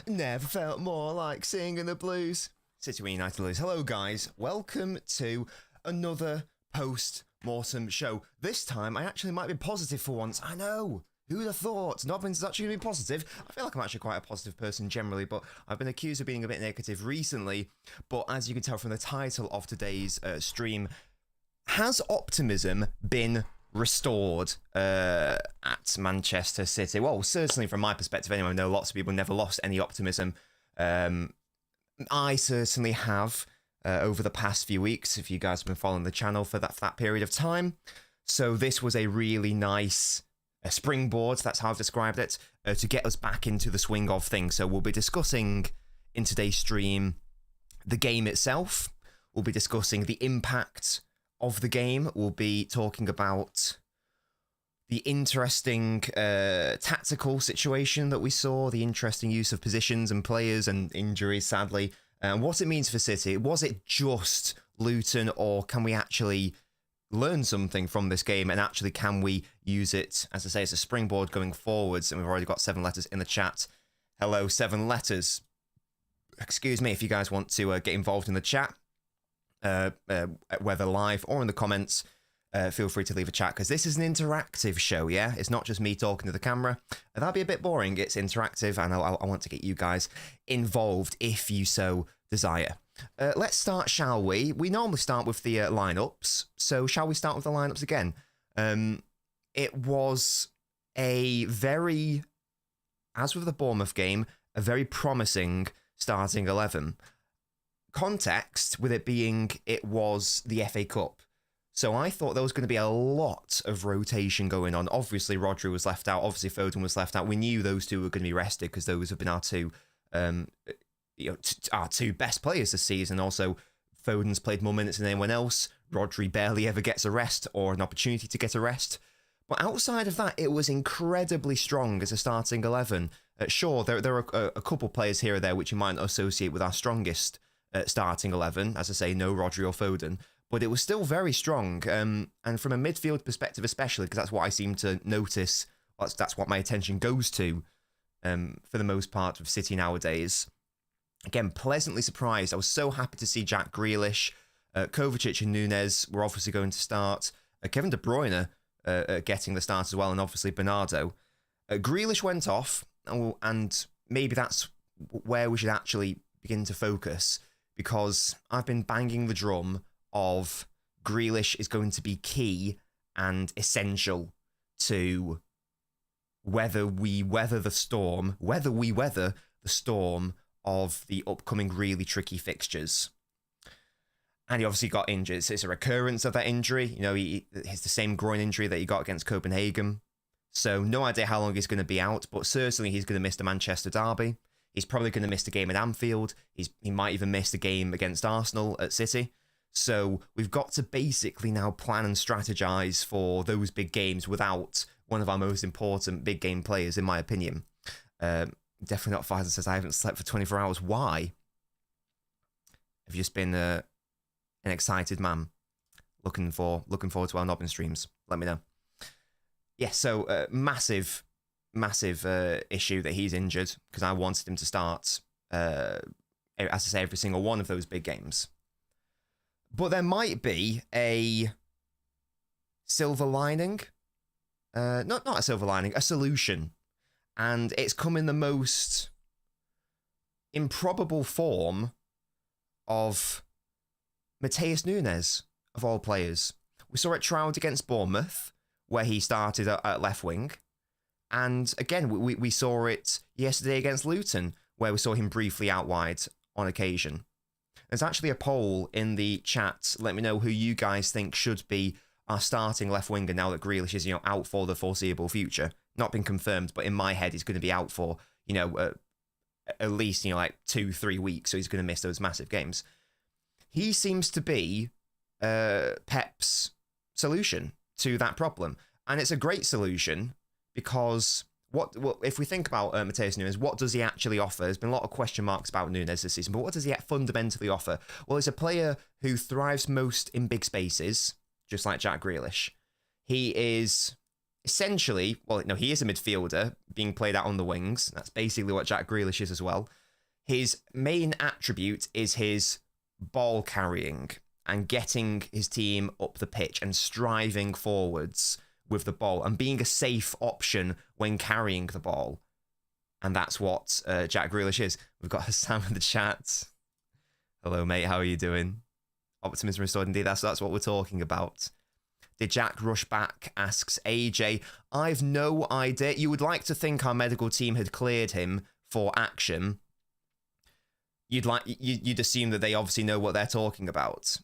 Never felt more like singing the blues. City We United lose. Hello, guys. Welcome to another post-mortem show. This time, I actually might be positive for once. I know. Who'd have thought? Nobbins is actually going to be positive. I feel like I'm actually quite a positive person generally, but I've been accused of being a bit negative recently. But as you can tell from the title of today's stream, has optimism been restored at Manchester City? Well, certainly from my perspective anyway. I know lots of people never lost any optimism. I certainly have over the past few weeks, if you guys have been following the channel for that period of time. So this was a really nice springboard, that's how I've described it, to get us back into the swing of things. So we'll be discussing in today's stream the game itself. We'll be discussing the impact of the game. We'll be talking about the interesting tactical situation that we saw, the interesting use of positions and players and injuries, sadly, and what it means for City. Was it just Luton, or can we actually learn something from this game, and actually can we use it, as I say, as a springboard going forwards? And we've already got 7 letters in the chat. Hello, 7 letters. Excuse me if you guys want to get involved in the chat, whether live or in the comments. Feel free to leave a chat, because this is an interactive show, yeah? It's not just me talking to the camera. That'd be a bit boring. It's interactive, and I want to get you guys involved if you so desire. Let's start, shall we? We normally start with the lineups, so shall we start with the lineups again? It was a very, as with the Bournemouth game, a very promising starting 11. Context with it being it was the FA Cup. So I thought there was going to be a lot of rotation going on. Obviously, Rodri was left out. Obviously, Foden was left out. We knew those two were going to be rested, because those have been our two, our two best players this season. Also, Foden's played more minutes than anyone else. Rodri barely ever gets a rest or an opportunity to get a rest. But outside of that, it was incredibly strong as a starting 11. Sure, there are a couple players here or there which you might not associate with our strongest starting 11. As I say, no Rodri or Foden. But it was still very strong, and from a midfield perspective especially, because that's what I seem to notice, that's what my attention goes to for the most part of City nowadays. Again, pleasantly surprised. I was so happy to see Jack Grealish, Kovacic and Nunes were obviously going to start, Kevin De Bruyne getting the start as well, and obviously Bernardo. Grealish went off, and maybe that's where we should actually begin to focus, because I've been banging the drum of Grealish is going to be key and essential to whether we weather the storm of the upcoming really tricky fixtures. And he obviously got injured. It's a recurrence of that injury. You know, he's the same groin injury that he got against Copenhagen. So no idea how long he's going to be out, but certainly he's going to miss the Manchester derby. He's probably going to miss the game at Anfield. He might even miss the game against Arsenal at City. So we've got to basically now plan and strategize for those big games without one of our most important big game players, in my opinion. Definitely not Faisal says, I haven't slept for 24 hours. Why? I've just been an excited man looking forward to our Nobbin streams. Let me know. Yeah, so massive issue that he's injured, because I wanted him to start, as I say, every single one of those big games. But there might be a silver lining. Not a silver lining, a solution. And it's come in the most improbable form of Mateus Nunes, of all players. We saw it trialled against Bournemouth, where he started at left wing. And again, we saw it yesterday against Luton, where we saw him briefly out wide on occasion. There's actually a poll in the chat. Let me know who you guys think should be our starting left winger now that Grealish is, out for the foreseeable future. Not been confirmed, but in my head, he's going to be out for, at least, like 2-3 weeks. So he's going to miss those massive games. He seems to be Pep's solution to that problem. And it's a great solution, because what if we think about Mateus Nunes, what does he actually offer? There's been a lot of question marks about Nunes this season, but what does he fundamentally offer? Well, he's a player who thrives most in big spaces, just like Jack Grealish. He is essentially, well, no, he is a midfielder being played out on the wings. That's basically what Jack Grealish is as well. His main attribute is his ball carrying and getting his team up the pitch and striving forwards with the ball and being a safe option when carrying the ball. And that's what Jack Grealish is. We've got Sam in the chat. Hello, mate. How are you doing? Optimism restored indeed. That's what we're talking about. Did Jack rush back? Asks AJ. I've no idea. You would like to think our medical team had cleared him for action. You'd assume that they obviously know what they're talking about.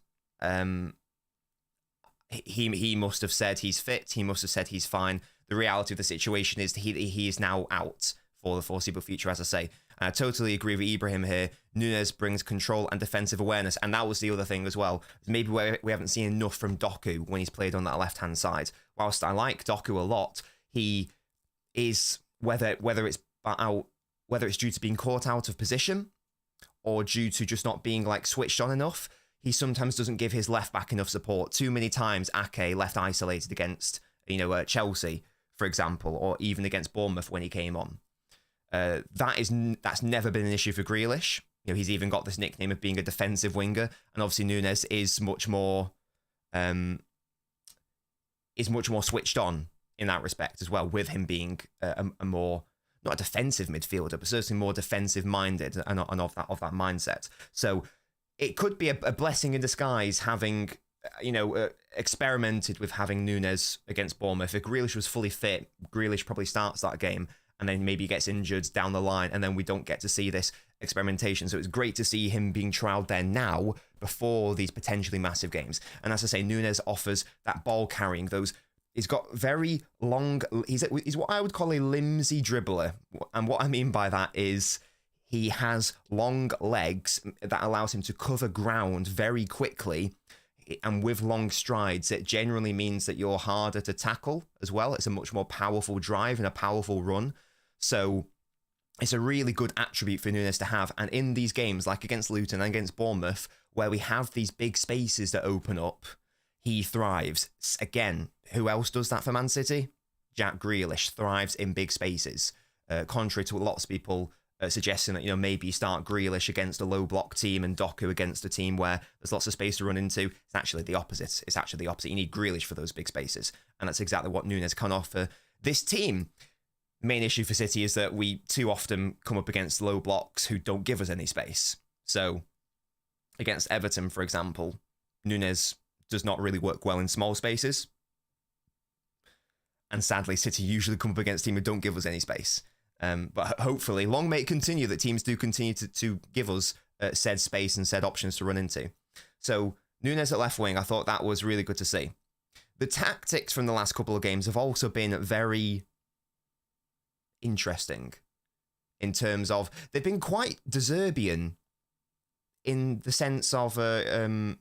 He must have said he's fit. He must have said he's fine. The reality of the situation is he is now out for the foreseeable future, as I say. And I totally agree with Ibrahim here. Nunes brings control and defensive awareness, and that was the other thing as well. Maybe we haven't seen enough from Doku when he's played on that left-hand side. Whilst I like Doku a lot, he is, whether it's due to being caught out of position or due to just not being like switched on enough, he sometimes doesn't give his left back enough support. Too many times Ake left isolated against Chelsea, for example, or even against Bournemouth when he came on. That's never been an issue for Grealish. He's even got this nickname of being a defensive winger, and obviously Nunes is much more switched on in that respect as well, with him being a more, not a defensive midfielder, but certainly more defensive minded and of that mindset. So it could be a blessing in disguise having experimented with having Nunes against Bournemouth. If Grealish was fully fit, Grealish probably starts that game, and then maybe gets injured down the line, and then we don't get to see this experimentation. So it's great to see him being trialled there now before these potentially massive games. And as I say, Nunes offers that ball carrying. He's got very long. He's what I would call a limsy dribbler, and what I mean by that is he has long legs that allows him to cover ground very quickly. And with long strides, it generally means that you're harder to tackle as well. It's a much more powerful drive and a powerful run. So it's a really good attribute for Nunes to have. And in these games, like against Luton and against Bournemouth, where we have these big spaces that open up, he thrives. Again, who else does that for Man City? Jack Grealish thrives in big spaces. Contrary to lots of people suggesting that, maybe start Grealish against a low block team and Doku against a team where there's lots of space to run into. It's actually the opposite. You need Grealish for those big spaces. And that's exactly what Nunes can offer this team. The main issue for City is that we too often come up against low blocks who don't give us any space. So against Everton, for example, Nunes does not really work well in small spaces. And sadly, City usually come up against teams who don't give us any space. But hopefully, long may it continue that teams do continue to give us said space and said options to run into. So Nunes at left wing, I thought that was really good to see. The tactics from the last couple of games have also been very interesting in terms of they've been quite De Zerbian in the sense of De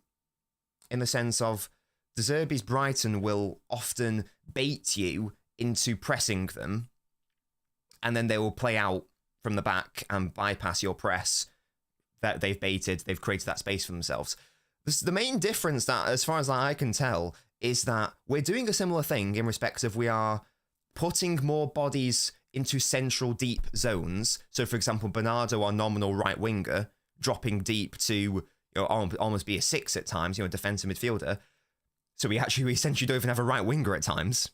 Zerbi's Brighton will often bait you into pressing them, and then they will play out from the back and bypass your press that they've baited. They've created that space for themselves. The main difference, that, as far as I can tell, is that we're doing a similar thing in respect of we are putting more bodies into central deep zones. So, for example, Bernardo, our nominal right winger, dropping deep to almost be a 6 at times, defensive midfielder. So we essentially don't even have a right winger at times.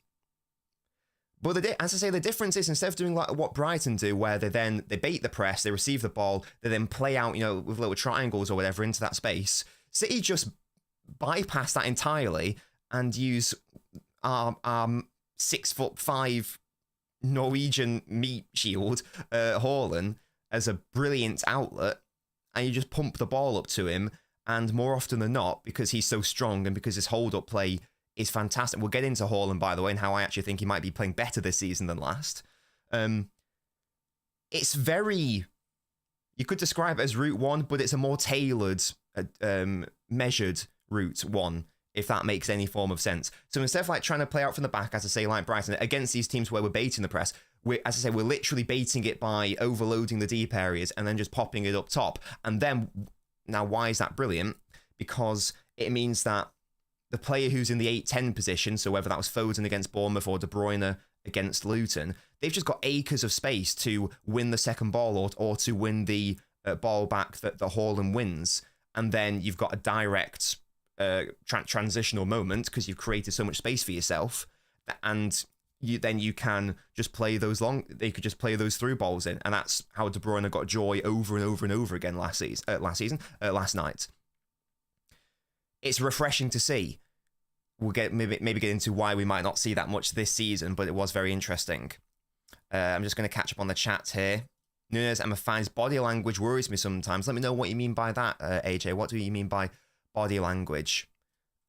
But as I say, the difference is instead of doing like what Brighton do, where they bait the press, they receive the ball, they then play out, with little triangles or whatever into that space. City just bypass that entirely and use our 6'5" Norwegian meat shield, Haaland, as a brilliant outlet, and you just pump the ball up to him. And more often than not, because he's so strong and because his hold-up play is fantastic. We'll get into Haaland, by the way, and how I actually think he might be playing better this season than last. It's very... You could describe it as Route 1, but it's a more tailored, measured Route 1, if that makes any form of sense. So instead of trying to play out from the back, as I say, like Brighton, against these teams where we're baiting the press, we're literally baiting it by overloading the deep areas and then just popping it up top. And then, now why is that brilliant? Because it means that the player who's in the 8-10 position, so whether that was Foden against Bournemouth or De Bruyne against Luton, they've just got acres of space to win the second ball or to win the ball back that the Haaland wins. And then you've got a direct transitional moment because you've created so much space for yourself, and you can just play those they could just play those through balls in, and that's how De Bruyne got joy over and over and over again last night. It's refreshing to see. We'll maybe get into why we might not see that much this season, but it was very interesting. I'm just going to catch up on the chat here. Nunes Emma finds body language worries me sometimes. Let me know what you mean by that, AJ. What do you mean by body language?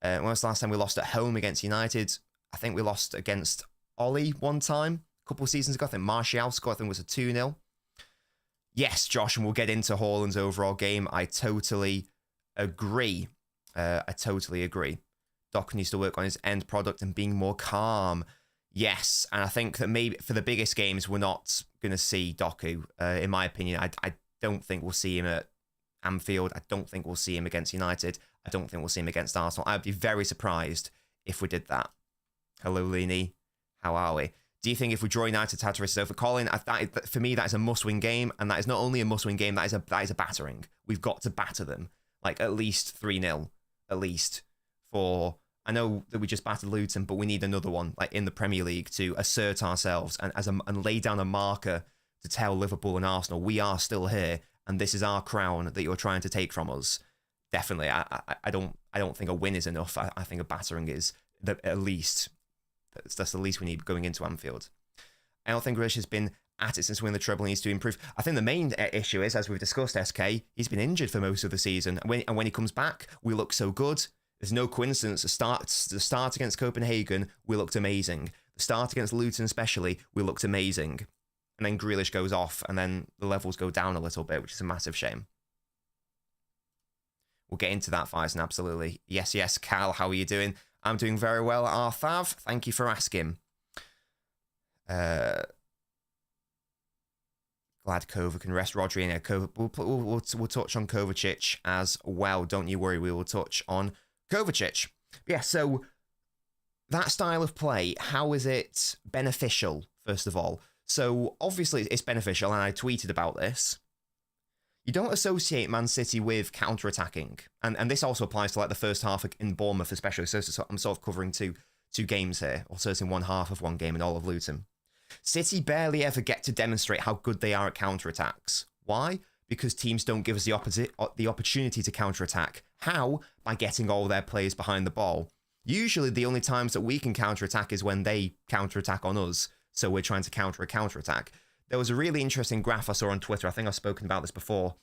When was the last time we lost at home against United? I think we lost against Ollie one time, a couple of seasons ago. I think Martial scored, I think it was a 2-0. Yes, Josh, and we'll get into Haaland's overall game. I totally agree. Doc needs to work on his end product and being more calm. Yes, and I think that maybe for the biggest games, we're not going to see Doku. In my opinion, I don't think we'll see him at Anfield. I don't think we'll see him against United. I don't think we'll see him against Arsenal. I'd be very surprised if we did that. Hello, Leanie. How are we? Do you think if we draw United, Tartarus is over? Colin, for me, that is a must-win game, and that is not only a must-win game, that is a battering. We've got to batter them, like at least 3-0, at least. I know that we just battered Luton, but we need another one, like in the Premier League, to assert ourselves and lay down a marker to tell Liverpool and Arsenal we are still here, and this is our crown that you're trying to take from us. Definitely, I don't think a win is enough. I think a battering is at least. That's the least we need going into Anfield. I don't think Grealish has been at it since winning the treble. He needs to improve. I think the main issue is, as we've discussed, SK, he's been injured for most of the season. And when he comes back, we look so good. There's no coincidence. The start against Copenhagen, we looked amazing. The start against Luton especially, we looked amazing. And then Grealish goes off, and then the levels go down a little bit, which is a massive shame. We'll get into that, Faison, absolutely. Yes, Cal, how are you doing? I'm doing very well, Arthav. Thank you for asking. Glad Kova can rest Rodri in here. We'll touch on Kovacic as well. Don't you worry, we will touch on Kovacic. Yeah, so that style of play, how is it beneficial, first of all? So obviously it's beneficial, and I tweeted about this. You don't associate Man City with counter-attacking. And this also applies to like the first half in Bournemouth especially. So I'm sort of covering two games here, or certainly one half of one game in all of Luton. City barely ever get to demonstrate how good they are at counter-attacks. Why? Because teams don't give us the opportunity to counter-attack. How? By getting all their players behind the ball. Usually the only times that we can counter-attack is when they counter-attack on us. So we're trying to counter a counter-attack. There was a really interesting graph I saw on Twitter. I think I've spoken about this before.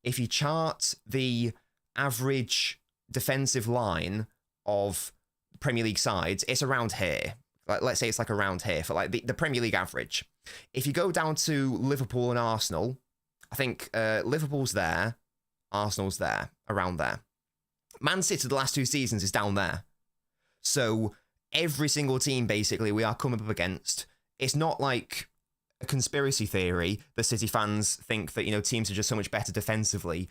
If you chart the average defensive line of Premier League sides, it's around here. Let's say it's like around here for like the Premier League average. If you go down to Liverpool and Arsenal, I think Liverpool's there, Arsenal's there, around there. Man City the last 2 seasons is down there. So every single team basically we are coming up against, it's not like a conspiracy theory that City fans think that, you know, teams are just so much better defensively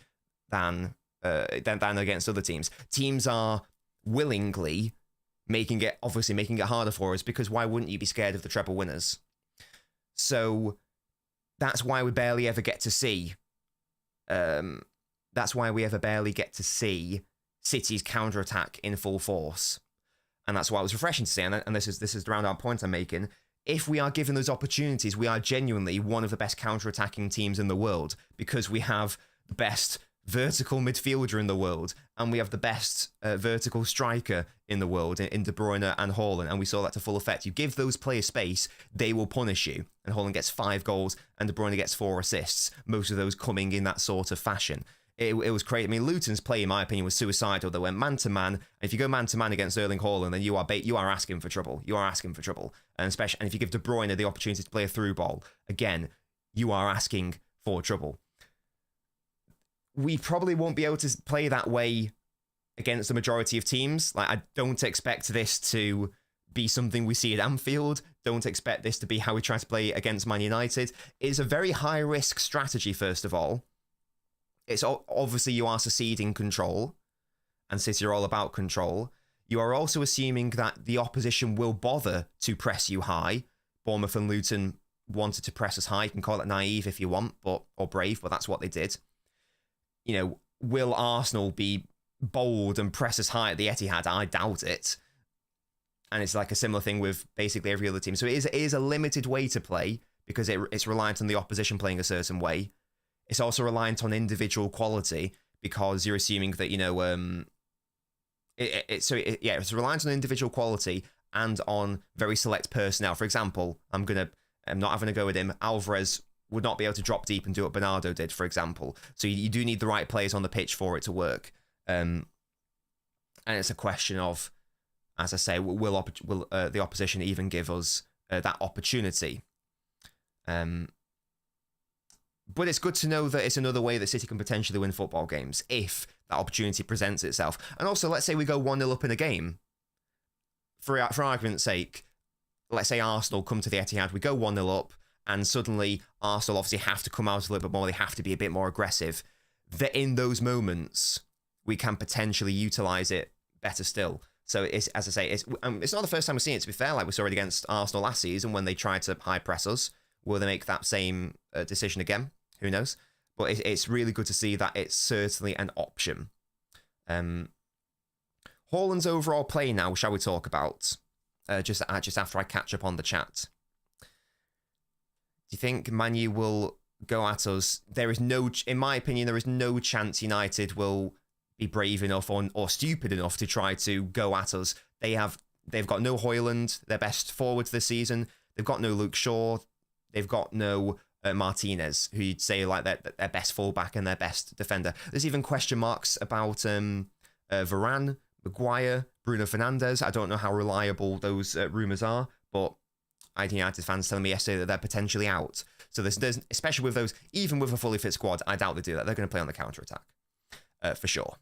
than against other teams. Teams are willingly making it harder for us, because why wouldn't you be scared of the treble winners? So that's why we barely ever get to see. That's why we barely get to see City's counter-attack in full force, and that's why it was refreshing to see. And this is the roundabout point I'm making. If we are given those opportunities, we are genuinely one of the best counter-attacking teams in the world, because we have the best vertical midfielder in the world, and we have the best vertical striker in the world in De Bruyne and Haaland, and we saw that to full effect. You give those players space, they will punish you, and Haaland gets 5 goals, and De Bruyne gets 4 assists, most of those coming in that sort of fashion. It was crazy. I mean, Luton's play, in my opinion, was suicidal. They went man-to-man, and if you go man-to-man against Erling Haaland, then you are asking for trouble. You are asking for trouble. And if you give De Bruyne the opportunity to play a through ball, again, you are asking for trouble. We probably won't be able to play that way against the majority of teams. Like, I don't expect this to be something we see at Anfield. Don't expect this to be how we try to play against Man United. It's a very high-risk strategy, first of all. It's obviously you are seceding control, and City are all about control. you are also assuming that the opposition will bother to press you high. Bournemouth and Luton wanted to press us high. You can call it naive if you want, or brave, but that's what they did. You know, will Arsenal be bold and press us high at the Etihad? I doubt it. And it's like a similar thing with basically every other team. So it is a limited way to play because it's reliant on the opposition playing a certain way. It's also reliant on individual quality because you're assuming that, you know, it's reliant on individual quality and on very select personnel. For example, I'm not having a go with him. Alvarez would not be able to drop deep and do what Bernardo did, for example. So you do need the right players on the pitch for it to work. And it's a question of, as I say, will the opposition even give us that opportunity? But it's good to know that it's another way that City can potentially win football games if that opportunity presents itself. And also, let's say we go 1-0 up in a game. For argument's sake, let's say Arsenal come to the Etihad, we go 1-0 up, and suddenly Arsenal obviously have to come out a little bit more, they have to be a bit more aggressive. That in those moments, we can potentially utilise it better still. So it's, as I say, it's not the first time we've seen it, to be fair. Like we saw it against Arsenal last season when they tried to high press us. Will they make that same decision again? Who knows? But it's really good to see that it's certainly an option. Haaland's overall play now, shall we talk about? Just after I catch up on the chat. Do you think Manu will go at us? In my opinion, there is no chance United will be brave enough or stupid enough to try to go at us. They've got no Haaland, their best forwards this season. They've got no Luke Shaw. They've got no Martinez, who you'd say like their best fullback and their best defender. There's even question marks about Varane, Maguire, Bruno Fernandes. I don't know how reliable those rumours are, but United fans telling me yesterday that they're potentially out. So there's especially with those, even with a fully fit squad, I doubt they do that. They're going to play on the counter-attack, for sure.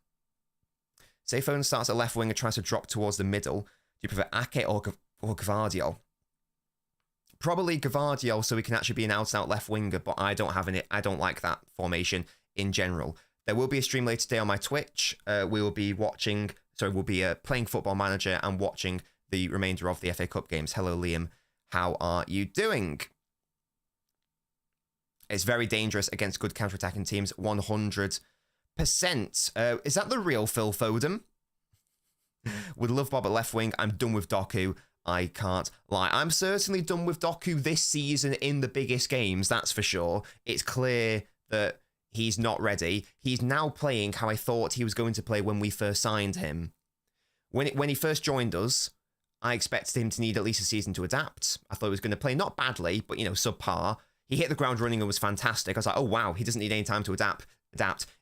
Say Foden starts at left wing and tries to drop towards the middle. Do you prefer Ake or Gvardiol? Probably Gvardiol, so he can actually be an out-and-out left winger, but I don't like that formation in general. There will be a stream later today on my Twitch. We will be we'll be playing Football Manager and watching the remainder of the FA Cup games. Hello, Liam. How are you doing? It's very dangerous against good counter-attacking teams. 100%. Is that the real Phil Foden? Would love Bob at left wing. I'm done with Doku. I can't lie. I'm certainly done with Doku this season in the biggest games, that's for sure. It's clear that he's not ready. He's now playing how I thought he was going to play when we first signed him. When he first joined us, I expected him to need at least a season to adapt. I thought he was going to play not badly, but, you know, subpar. He hit the ground running and was fantastic. I was like, oh, wow, he doesn't need any time to adapt.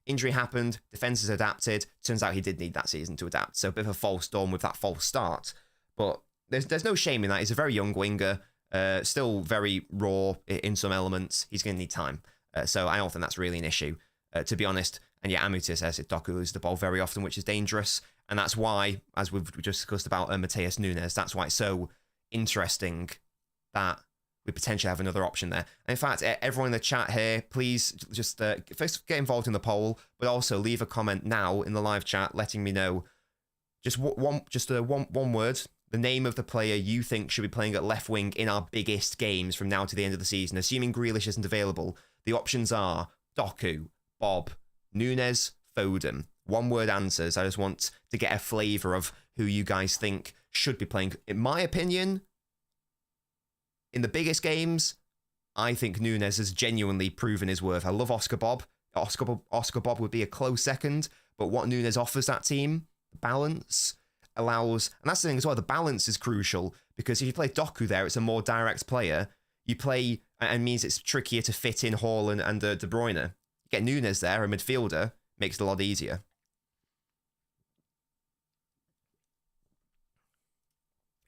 Injury happened. Defenses adapted. Turns out he did need that season to adapt. So a bit of a false dawn with that false start. But there's no shame in that. He's a very young winger, still very raw in some elements. He's going to need time. So I don't think that's really an issue, to be honest. And yeah, Amutia says Doku loses the ball very often, which is dangerous. And that's why, as we've just discussed about Mateus Nunes, that's why it's so interesting that we potentially have another option there. And in fact, everyone in the chat here, please just first get involved in the poll, but also leave a comment now in the live chat letting me know just one word, the name of the player you think should be playing at left wing in our biggest games from now to the end of the season. Assuming Grealish isn't available, the options are Doku, Bob, Nunes, Foden. One-word answers. I just want to get a flavour of who you guys think should be playing. In my opinion, in the biggest games, I think Nunes has genuinely proven his worth. I love Oscar Bob. Oscar Bob would be a close second, but what Nunes offers that team, balance, allows... And that's the thing as well, the balance is crucial, because if you play Doku there, it's a more direct player. You play... and means it's trickier to fit in Haaland and De Bruyne. You get Nunes there, a midfielder, makes it a lot easier.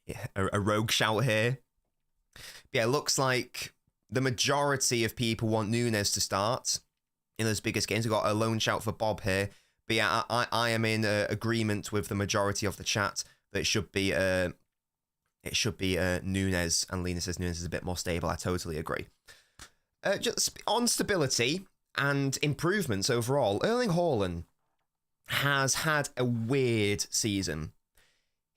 Yeah, a rogue shout here. But yeah, it looks like the majority of people want Nunes to start in those biggest games. We've got a lone shout for Bob here. But yeah, I am in agreement with the majority of the chat that it should be Nunes. And Lena says Nunes is a bit more stable. I totally agree. Just on stability and improvements overall, Erling Haaland has had a weird season.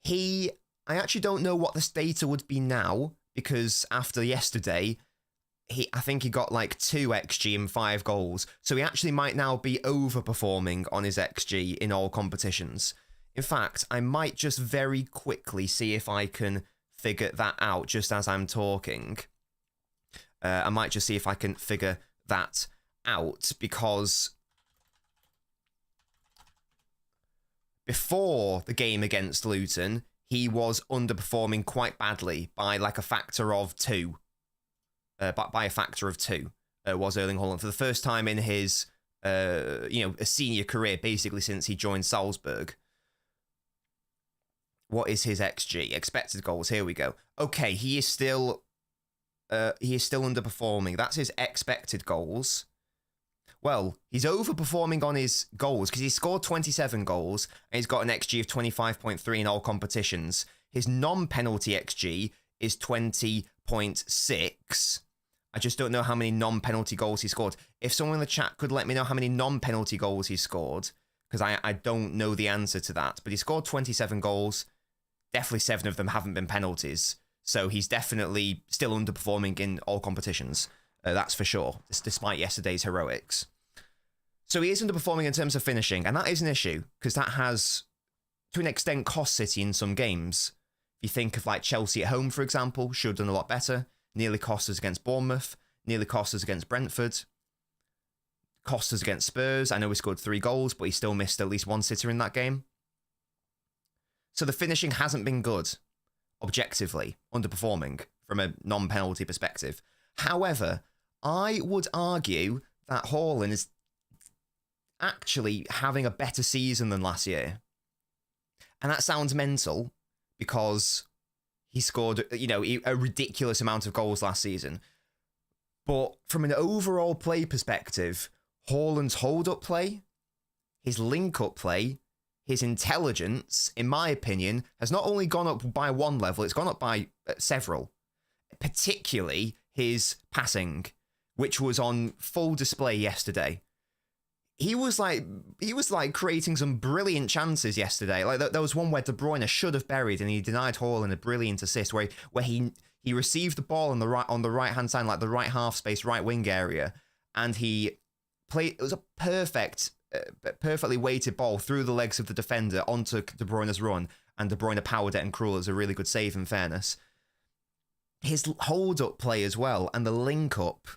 I actually don't know what the data would be now, because after yesterday, I think he got like 2 XG and 5 goals. So he actually might now be overperforming on his XG in all competitions. In fact, I might just very quickly see if I can figure that out just as I'm talking. I might just see if I can figure that out, because before the game against Luton, he was underperforming quite badly by like a factor of 2. By a factor of 2 was Erling Haaland for the first time in his a senior career, basically since he joined Salzburg. What is his XG? Expected goals. Here we go. Okay, he is still underperforming. That's his expected goals. Well, he's overperforming on his goals because he scored 27 goals and he's got an XG of 25.3 in all competitions. His non-penalty XG is 20.6. I just don't know how many non-penalty goals he scored. If someone in the chat could let me know how many non-penalty goals he scored, because I don't know the answer to that. But he scored 27 goals. Definitely 7 of them haven't been penalties. So he's definitely still underperforming in all competitions. That's for sure, despite yesterday's heroics. So he is underperforming in terms of finishing, and that is an issue, because that has, to an extent, cost City in some games. If you think of like Chelsea at home, for example, should have done a lot better. Nearly cost us against Bournemouth. Nearly cost us against Brentford. Cost us against Spurs. I know we scored 3 goals, but he still missed at least 1 sitter in that game. So the finishing hasn't been good, objectively, underperforming from a non-penalty perspective. However, I would argue that Haaland is actually having a better season than last year. And that sounds mental, because he scored, a ridiculous amount of goals last season. But from an overall play perspective, Haaland's hold-up play, his link-up play, his intelligence, in my opinion, has not only gone up by 1 level, it's gone up by several. Particularly his passing, which was on full display yesterday. He was like creating some brilliant chances yesterday. Like there was one where De Bruyne should have buried, and he denied Haaland a brilliant assist where he received the ball on the right hand side, like the right half space, right wing area, and he played. It was a perfectly weighted ball through the legs of the defender onto De Bruyne's run, and De Bruyne powered it and Krul is a really good save. In fairness, his hold up play as well and the link up.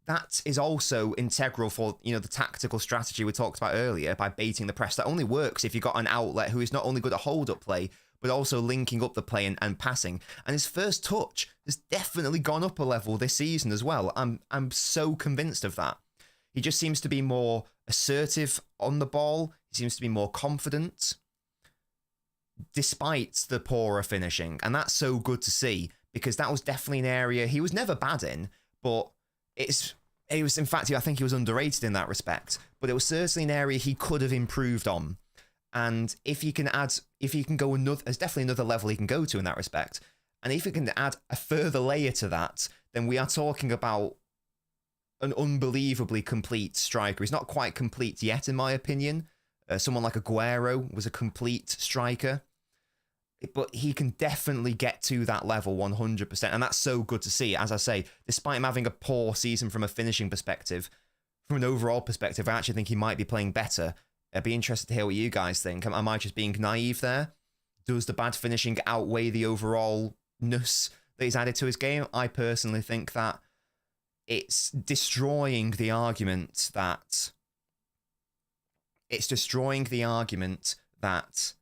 That is also integral for, the tactical strategy we talked about earlier by baiting the press. That only works if you've got an outlet who is not only good at hold-up play, but also linking up the play and passing. And his first touch has definitely gone up a level this season as well. I'm so convinced of that. He just seems to be more assertive on the ball. He seems to be more confident, despite the poorer finishing. And that's so good to see, because that was definitely an area he was never bad in, but it was, in fact, I think he was underrated in that respect, but it was certainly an area he could have improved on. And if he can go there's definitely another level he can go to in that respect. And if he can add a further layer to that, then we are talking about an unbelievably complete striker. He's not quite complete yet, in my opinion. Someone like Aguero was a complete striker. But he can definitely get to that level 100%. And that's so good to see. As I say, despite him having a poor season from a finishing perspective, from an overall perspective, I actually think he might be playing better. I'd be interested to hear what you guys think. Am I just being naive there? Does the bad finishing outweigh the overall-ness that he's added to his game? I personally think that it's destroying the argument that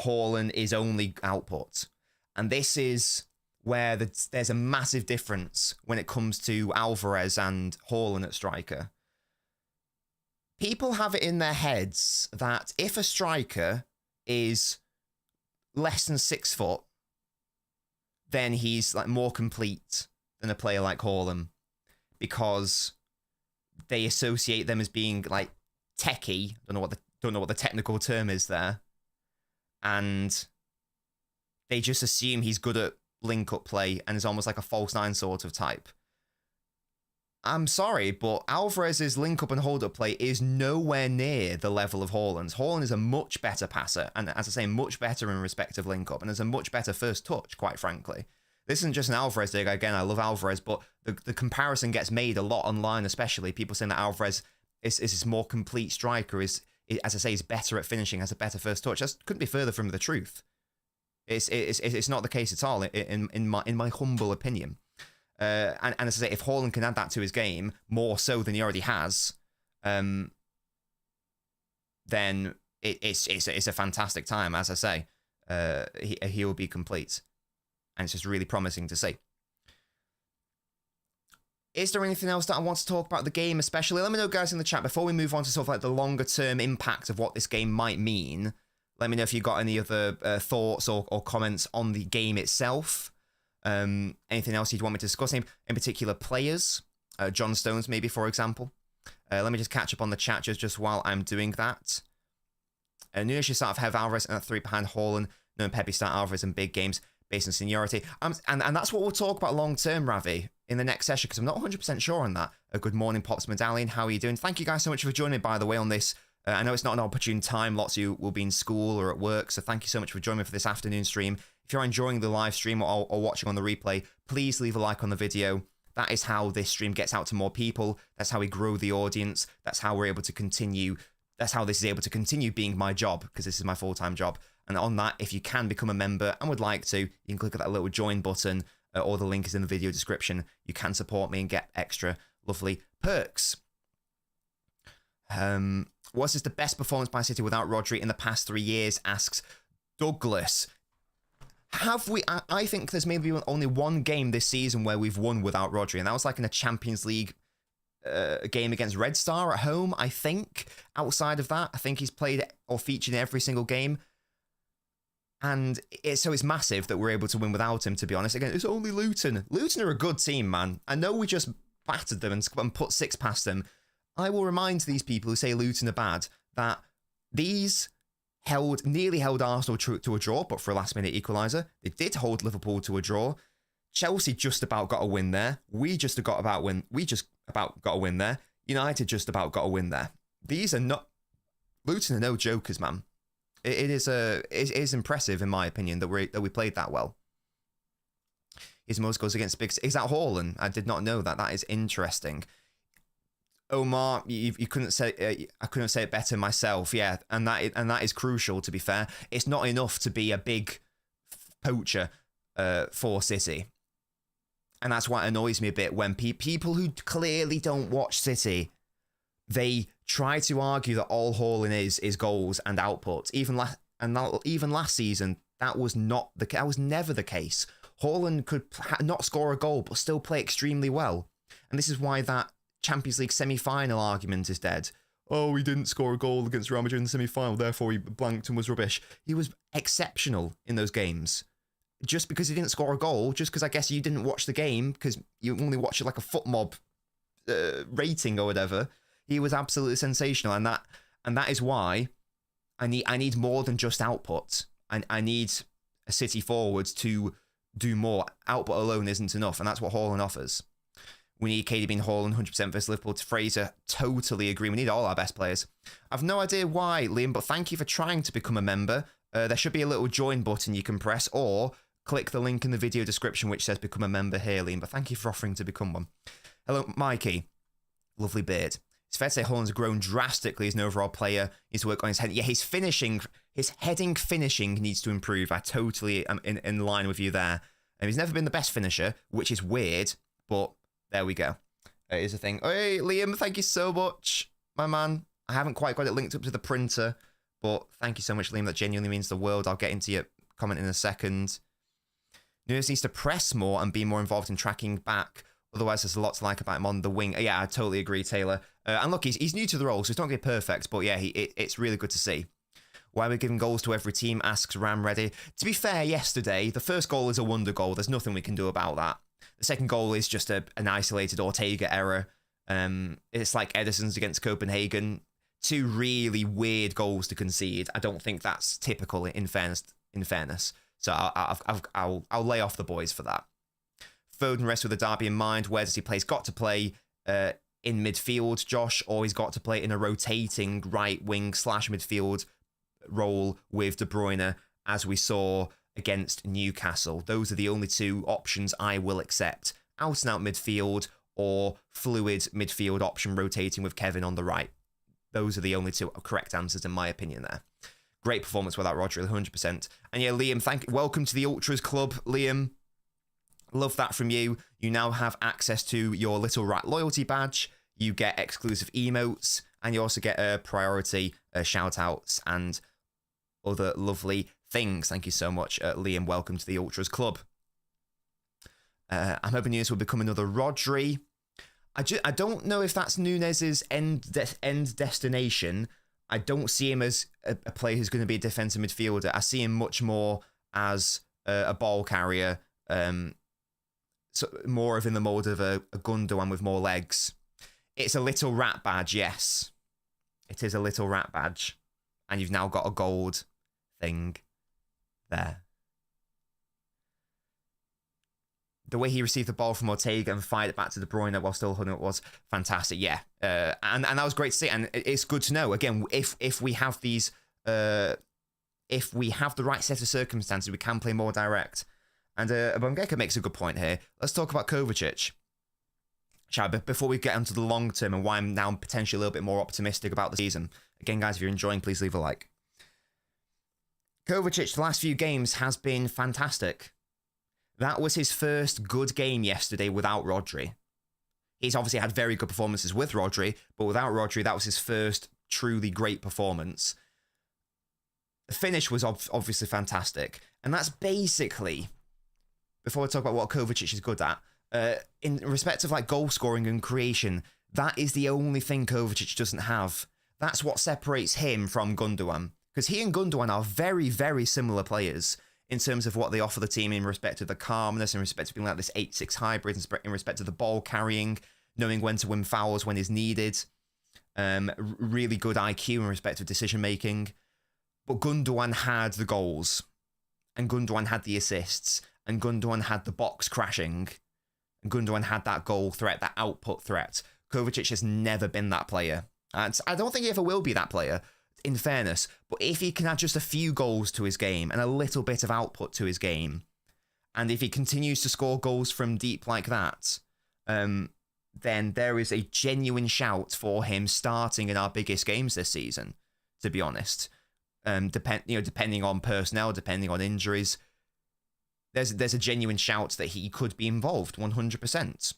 Haaland is only output. And this is where there's a massive difference when it comes to Alvarez and Haaland at striker. People have it in their heads that if a striker is less than 6 foot, then he's like more complete than a player like Haaland, because they associate them as being like techie. Don't know what the technical term is there. And they just assume he's good at link-up play and is almost like a false 9 sort of type. I'm sorry, but Alvarez's link-up and hold-up play is nowhere near the level of Haaland's. Haaland is a much better passer, and as I say, much better in respect of link-up, and has a much better first touch, quite frankly. This isn't just an Alvarez dig. Again, I love Alvarez, but the comparison gets made a lot online, especially. People saying that Alvarez is this more complete striker, is, as I say, is better at finishing, has a better first touch. That couldn't be further from the truth. It's not the case at all, in my humble opinion. And as I say, if Haaland can add that to his game more so than he already has, then it's a fantastic time. As I say, he will be complete, and it's just really promising to see. Is there anything else that I want to talk about the game, especially? Let me know, guys, in the chat before we move on to sort of like the longer term impact of what this game might mean. Let me know if you've got any other thoughts or comments on the game itself. Anything else you'd want me to discuss? In particular, players, John Stones, maybe, for example. Let me just catch up on the chat just while I'm doing that. Nunes should start off Alvarez and a 3 behind Haaland. No, Pepe start Alvarez in big games based on seniority. And that's what we'll talk about long term, Ravi, in the next session, because I'm not 100% sure on that. Good morning, Pops Medallion. How are you doing? Thank you guys so much for joining me, by the way, on this. I know it's not an opportune time. Lots of you will be in school or at work, so thank you so much for joining me for this afternoon stream. If you're enjoying the live stream or watching on the replay, please leave a like on the video. That is how this stream gets out to more people. That's how we grow the audience. That's how we're able to continue. That's how this is able to continue being my job, because this is my full-time job. And on that, if you can become a member and would like to, you can click that little join button, or the link is in the video description. You can support me and get extra lovely perks. Was this the best performance by City without Rodri in the past 3 years? Asks Douglas. Have we? I think there's maybe only one game this season where we've won without Rodri, and that was like in a Champions League game against Red Star at home, I think. Outside of that, I think he's played or featured in every single game. And so it's massive that we're able to win without him, to be honest. Again, it's only Luton. Luton are a good team, man. I know we just battered them and put 6 past them. I will remind these people who say Luton are bad that these nearly held Arsenal to a draw, but for a last-minute equaliser. They did hold Liverpool to a draw. Chelsea just about got a win there. We just about got a win there. United just about got a win there. These are not... Luton are no jokers, man. It is impressive, in my opinion, that we played that well. His most goals against big... Is that Haaland? I did not know that. That is interesting. Omar, you couldn't say I couldn't say it better myself. Yeah, and that is crucial. To be fair, it's not enough to be a big poacher for City, and that's what annoys me a bit when people who clearly don't watch City, they try to argue that all Haaland is goals and output. Even last season, that was never the case. Haaland could not score a goal but still play extremely well, and this is why that Champions League semi-final argument is dead. Oh, he didn't score a goal against Real Madrid in the semi-final, therefore he blanked and was rubbish. He was exceptional in those games. Just because he didn't score a goal, just because I guess you didn't watch the game, because you only watched it like a foot mob rating or whatever, he was absolutely sensational. And that is why I need more than just output. I need a City forwards to do more. Output alone isn't enough, and that's what Haaland offers. We need KDB and Haaland 100% versus Liverpool. To Fraser, totally agree. We need all our best players. I've no idea why, Liam, but thank you for trying to become a member. There should be a little join button you can press, or click the link in the video description which says become a member here, Liam. But thank you for offering to become one. Hello, Mikey. Lovely beard. It's fair to say Haaland's grown drastically as an overall player. He needs to work on his head. Yeah, his heading finishing needs to improve. I totally am in line with you there. And he's never been the best finisher, which is weird, but there we go. Here's the thing. Hey, Liam, thank you so much, my man. I haven't quite got it linked up to the printer, but thank you so much, Liam. That genuinely means the world. I'll get into your comment in a second. Nunes needs to press more and be more involved in tracking back. Otherwise, there's a lot to like about him on the wing. Yeah, I totally agree, Taylor. And look, he's new to the role, so it's not going to be perfect, but yeah, it's really good to see. Why are we giving goals to every team, asks Ram Ready. To be fair, yesterday, the first goal is a wonder goal. There's nothing we can do about that. The second goal is just an isolated Ortega error. It's like Ederson's against Copenhagen. 2 really weird goals to concede. I don't think that's typical in fairness. So I'll lay off the boys for that. Foden rests with the derby in mind. Where does he play? He's got to play in midfield, Josh, or he's got to play in a rotating right wing / midfield role with De Bruyne, as we saw against Newcastle. Those are the only two options I will accept. Out and out midfield or fluid midfield option rotating with Kevin on the right. Those are the only two correct answers in my opinion there. Great performance without Rodri, 100%. And yeah, Liam, welcome to the Ultras Club, Liam. Love that from you. You now have access to your Little Rat loyalty badge. You get exclusive emotes, and you also get priority shout-outs and other lovely things. Thank you so much, Liam. Welcome to the Ultras Club. I'm hoping Nunes will become another Rodri. I don't know if that's Nunes's end destination. I don't see him as a player who's going to be a defensive midfielder. I see him much more as a ball carrier, so more of in the mold of a Gundogan with more legs. It's a little rat badge, yes. It is a little rat badge. And you've now got a gold thing there. The way he received the ball from Ortega and fired it back to De Bruyne while still holding it was fantastic. Yeah, and that was great to see. And it's good to know again if we have these, if we have the right set of circumstances, we can play more direct. And Bongeka makes a good point here. Let's talk about Kovacic. Shall we? Before we get onto the long term and why I'm now potentially a little bit more optimistic about the season. Again, guys, if you're enjoying, please leave a like. Kovacic, the last few games has been fantastic. That was his first good game yesterday without Rodri. He's obviously had very good performances with Rodri, but without Rodri, that was his first truly great performance. The finish was obviously fantastic. And that's basically, before I talk about what Kovacic is good at, in respect of like goal scoring and creation, that is the only thing Kovacic doesn't have. That's what separates him from Gundogan. Because he and Gundogan are very, very similar players in terms of what they offer the team in respect of the calmness, in respect of being like this 8-6 hybrid, in respect of the ball carrying, knowing when to win fouls when is needed. Really good IQ in respect of decision making. But Gundogan had the goals, and Gundogan had the assists, and Gundogan had the box crashing, and Gundogan had that goal threat, that output threat. Kovacic has never been that player. And I don't think he ever will be that player, in fairness, but if he can add just a few goals to his game and a little bit of output to his game, and if he continues to score goals from deep like that, then there is a genuine shout for him starting in our biggest games this season, to be honest. Depending on personnel, depending on injuries, there's a genuine shout that he could be involved 100%.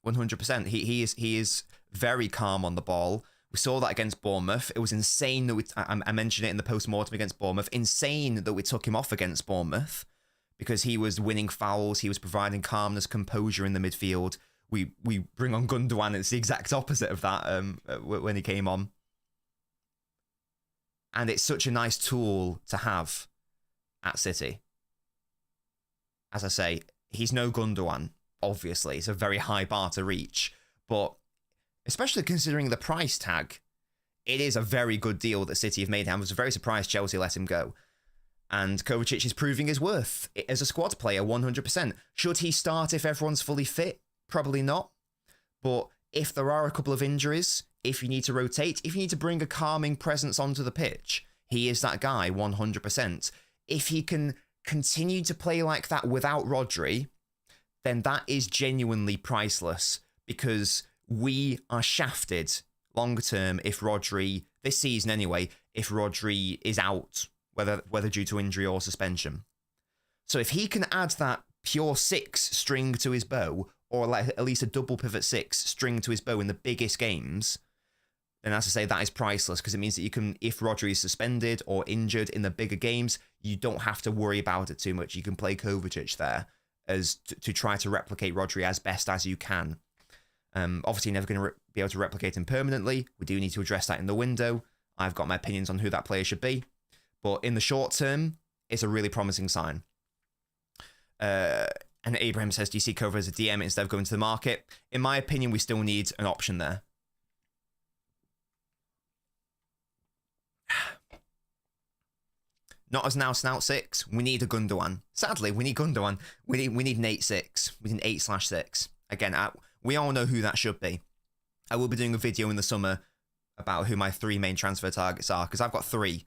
100%. He is very calm on the ball. We saw that against Bournemouth. It was insane that I mentioned it in the Post-Mortem against Bournemouth. Insane that we took him off against Bournemouth because he was winning fouls. He was providing calmness, composure in the midfield. We bring on Gundogan. It's the exact opposite of that when he came on. And it's such a nice tool to have at City. As I say, he's no Gundogan, obviously. It's a very high bar to reach. But especially considering the price tag, it is a very good deal that City have made him. I was very surprised Chelsea let him go. And Kovacic is proving his worth as a squad player, 100%. Should he start if everyone's fully fit? Probably not. But if there are a couple of injuries, if you need to rotate, if you need to bring a calming presence onto the pitch, he is that guy, 100%. If he can continue to play like that without Rodri, then that is genuinely priceless, because we are shafted longer term if Rodri, this season anyway, if Rodri is out, whether due to injury or suspension. So if he can add that pure 6 string to his bow, or like at least a double pivot 6 string to his bow in the biggest games, then as I say, that is priceless, because it means that you can, if Rodri is suspended or injured in the bigger games, you don't have to worry about it too much. You can play Kovacic there as to try to replicate Rodri as best as you can. Obviously, you're never going to be able to replicate him permanently. We do need to address that in the window. I've got my opinions on who that player should be. But in the short term, it's a really promising sign. And Abraham says, do you see Kova as a DM instead of going to the market? In my opinion, we still need an option there. Not as now Snout 6. We need a Gundogan. Sadly, we need Gundogan. We need an 8-6. We need an 8/6. Again, We all know who that should be. I will be doing a video in the summer about who my 3 main transfer targets are, because I've got 3.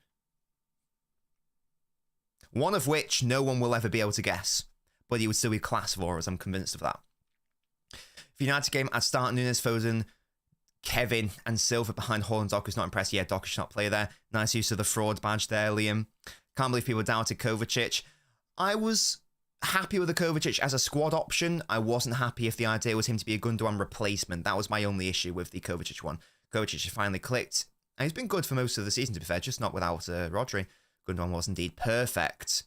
One of which no one will ever be able to guess, but he would still be class for us, I'm convinced of that. For United game, I'd start Nunes, Foden, Kevin and Silva behind Haaland. Docker's not impressed. Yeah, Docker's not play there. Nice use of the fraud badge there, Liam. Can't believe people doubted Kovacic. I was happy with the Kovacic as a squad option. I wasn't happy if the idea was him to be a Gundogan replacement. That was my only issue with the Kovacic one. Kovacic finally clicked. And he's been good for most of the season, to be fair, just not without Rodri. Gundogan was indeed perfect.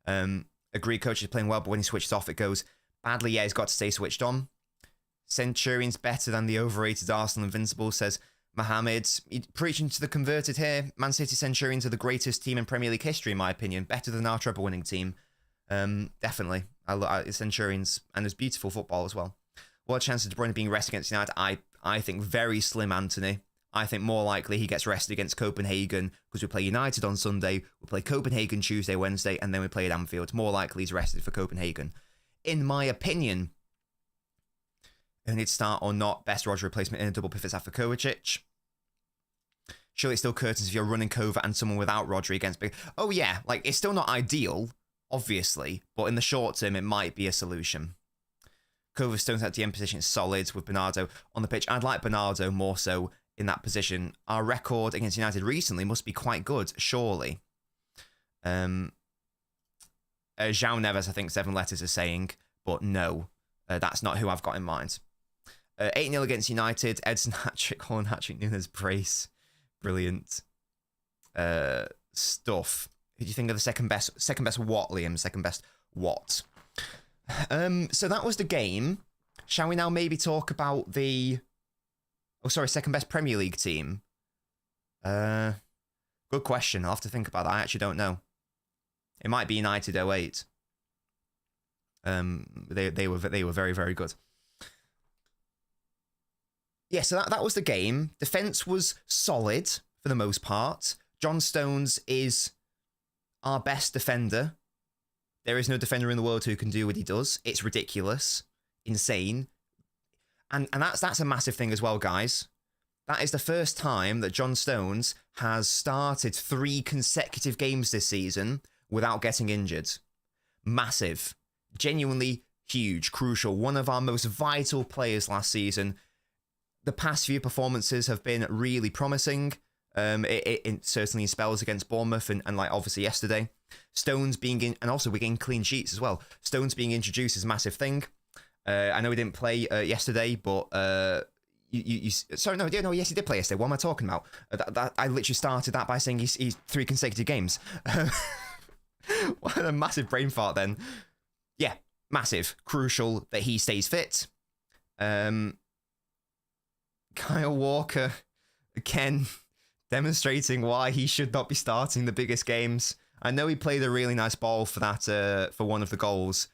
Agree, Kovacic is playing well, but when he switches off, it goes badly. Yeah, he's got to stay switched on. Centurion's better than the overrated Arsenal Invincible, says Mohammed. Preaching to the converted here. Man City Centurions are the greatest team in Premier League history, in my opinion. Better than our treble-winning team. Definitely. I Centurions, and there's beautiful football as well. What a chance of De Bruyne being rested against United? I think very slim, Anthony. I think more likely he gets rested against Copenhagen, because we play United on Sunday, we play Copenhagen Tuesday, Wednesday, and then we play at Anfield. More likely he's rested for Copenhagen. In my opinion, who needs to start or not, best Rodri replacement in a double pivot after Kovacic. Surely it's still curtains if you're running Kova and someone without Rodri against big... Oh yeah, like, it's still not ideal, obviously, but in the short term, it might be a solution. Kova Stones at the end position is solid with Bernardo on the pitch. I'd like Bernardo more so in that position. Our record against United recently must be quite good, surely. João Neves, I think 7 letters are saying, but no, that's not who I've got in mind. 8-0 against United. Edson hat-trick, Haaland hat-trick, Nunes brace. Brilliant stuff. Who do you think of the second best what, Liam? Second best what? So that was the game. Shall we now maybe talk about the... Oh, sorry, second best Premier League team? Good question. I'll have to think about that. I actually don't know. It might be United 08. They were very, very good. Yeah, so that was the game. Defence was solid for the most part. John Stones is our best defender. There is no defender in the world who can do what he does. It's ridiculous. Insane. And that's a massive thing as well, guys. That is the first time that John Stones has started 3 consecutive games this season without getting injured. Massive. Genuinely huge. Crucial. One of our most vital players last season. The past few performances have been really promising. It certainly in spells against Bournemouth and like obviously yesterday. Stones being in, and also we're getting clean sheets as well. Stones being introduced is a massive thing. I know he didn't play yesterday, but sorry, no, yes, he did play yesterday. What am I talking about? I literally started that by saying he's 3 consecutive games. What a massive brain fart then. Yeah, massive. Crucial that he stays fit. Kyle Walker, again, demonstrating why he should not be starting the biggest games. I know he played a really nice ball for that, for one of the goals,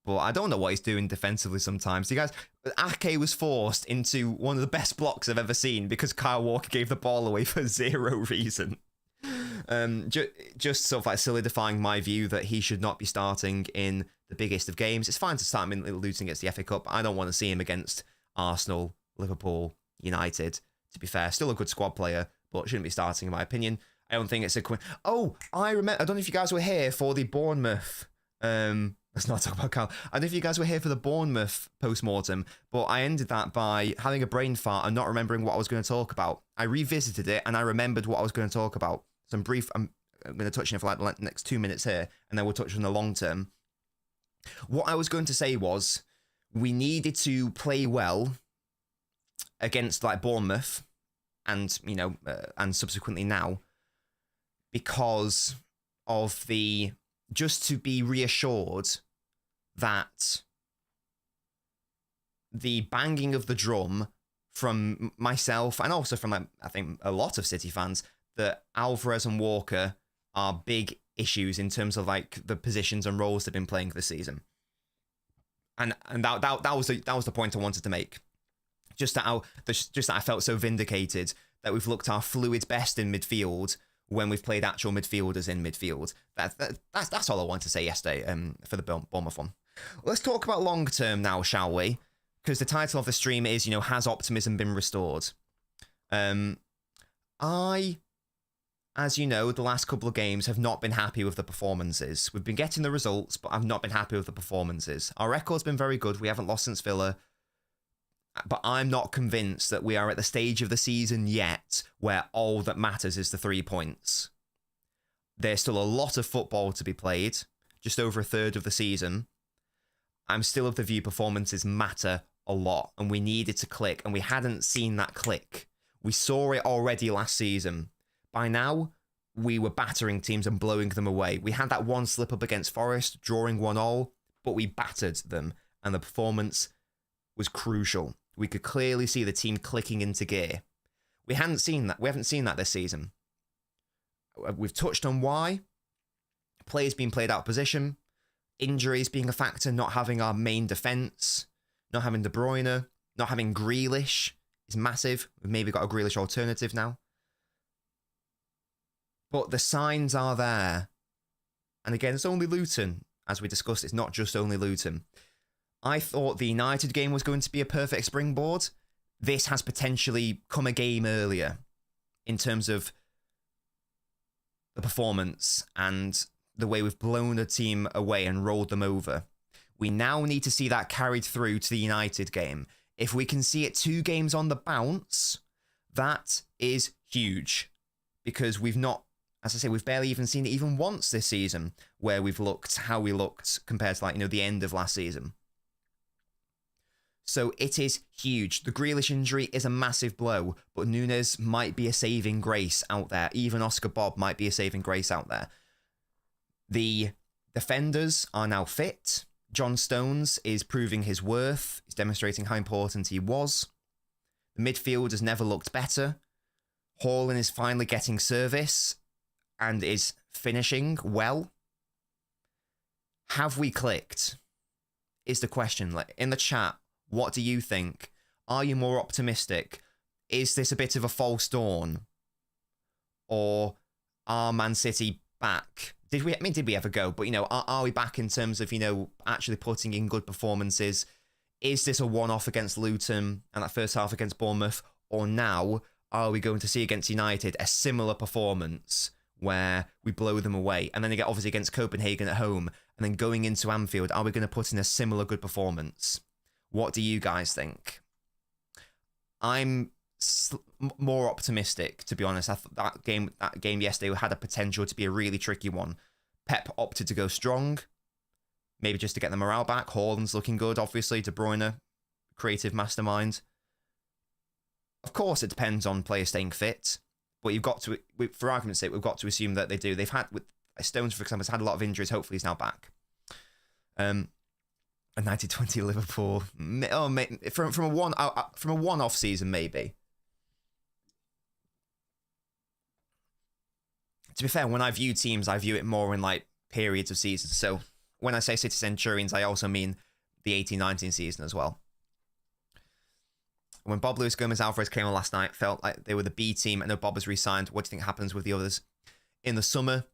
but I don't know what he's doing defensively sometimes. You guys, Ake was forced into one of the best blocks I've ever seen because Kyle Walker gave the ball away for 0 reason. Just sort of like solidifying my view that he should not be starting in the biggest of games. It's fine to start him in Luton against the FA Cup. I don't want to see him against Arsenal, Liverpool, United. To be fair, still a good squad player, but shouldn't be starting in my opinion. I don't think it's a... Oh, I remember... I don't know if you guys were here for the Bournemouth... let's not talk about Cal. I don't know if you guys were here for the Bournemouth post-mortem, but I ended that by having a brain fart and not remembering what I was going to talk about. I revisited it and I remembered what I was going to talk about. So I'm going to touch on it for like the next 2 minutes here, and then we'll touch on the long term. What I was going to say was we needed to play well against like Bournemouth and, you know, and subsequently now, because of the, just to be reassured that the banging of the drum from myself and also from, like, I think a lot of City fans, that Alvarez and Walker are big issues in terms of like the positions and roles they've been playing this season. And that was the point I wanted to make. Just that I felt so vindicated that we've looked our fluid best in midfield when we've played actual midfielders in midfield. That's all I wanted to say yesterday for the Bournemouth one. Let's talk about long term now, shall we? because the title of the stream is, has optimism been restored? As you know, the last couple of games have not been happy with the performances. We've been getting the results, but I've not been happy with the performances. Our record's been very good. We haven't lost since Villa. But I'm not convinced that we are at the stage of the season yet where all that matters is the 3 points. There's still a lot of football to be played, just over a third of the season. I'm still of the view performances matter a lot, and we needed to click, and we hadn't seen that click. We saw it already last season. By now, we were battering teams and blowing them away. We had that one slip up against Forest, drawing 1-1, but we battered them, and the performance was crucial. We could clearly see the team clicking into gear. We haven't seen that. We haven't seen that this season. We've touched on why. Players being played out of position. Injuries being a factor. Not having our main defence. Not having De Bruyne. Not having Grealish is massive. We've maybe got a Grealish alternative now. But the signs are there. And again, it's only Luton. As we discussed, it's not just only Luton. I thought the United game was going to be a perfect springboard. This has potentially come a game earlier in terms of the performance and the way we've blown a team away and rolled them over. We now need to see that carried through to the United game. If we can see it 2 games on the bounce, that is huge. Because we've not, as I say, we've barely even seen it even once this season where we've looked how we looked compared to the end of last season. So it is huge. The Grealish injury is a massive blow, but Nunes might be a saving grace out there. Even Oscar Bob might be a saving grace out there. The defenders are now fit. John Stones is proving his worth. He's demonstrating how important he was. The midfield has never looked better. Haaland is finally getting service and is finishing well. Have we clicked? Is the question. In the chat, what do you think? Are you more optimistic? Is this a bit of a false dawn? Or are Man City back? Did we ever go? But, are we back in terms of, actually putting in good performances? Is this a one-off against Luton and that first half against Bournemouth? Or now, are we going to see against United a similar performance where we blow them away? And then again, obviously against Copenhagen at home. And then going into Anfield, are we going to put in a similar good performance? What do you guys think? I'm more optimistic, to be honest. I thought that game yesterday had a potential to be a really tricky one. Pep opted to go strong, maybe just to get the morale back. Haaland's looking good, obviously. De Bruyne, creative mastermind. Of course, it depends on players staying fit, but you've got to, for argument's sake, we've got to assume that they do. They've had, with Stones, for example, has had a lot of injuries. Hopefully, he's now back. A 90-20 Liverpool. From a one-off season, maybe. To be fair, when I view teams, I view it more in periods of seasons. So when I say City Centurions, I also mean the 18-19 season as well. When Bob, Lewis, Gomez, Alvarez came on last night, felt like they were the B team. I know Bob has re-signed. What do you think happens with the others in the summer?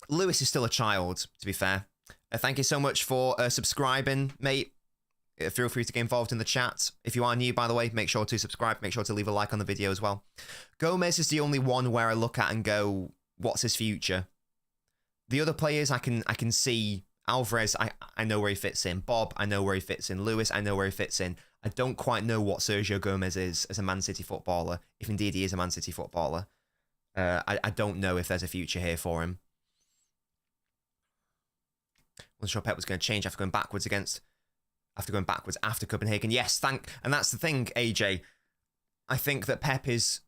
Lewis is still a child, to be fair. Thank you so much for subscribing, mate. Feel free to get involved in the chat. If you are new, by the way, make sure to subscribe. Make sure to leave a like on the video as well. Gomez is the only one where I look at and go, what's his future? The other players, I can see. Alvarez, I know where he fits in. Bob, I know where he fits in. Lewis, I know where he fits in. I don't quite know what Sergio Gomez is as a Man City footballer, if indeed he is a Man City footballer. I don't know if there's a future here for him. Wasn't sure Pep was going to change after going backwards after Copenhagen. Yes, and that's the thing, AJ. I think that Pep is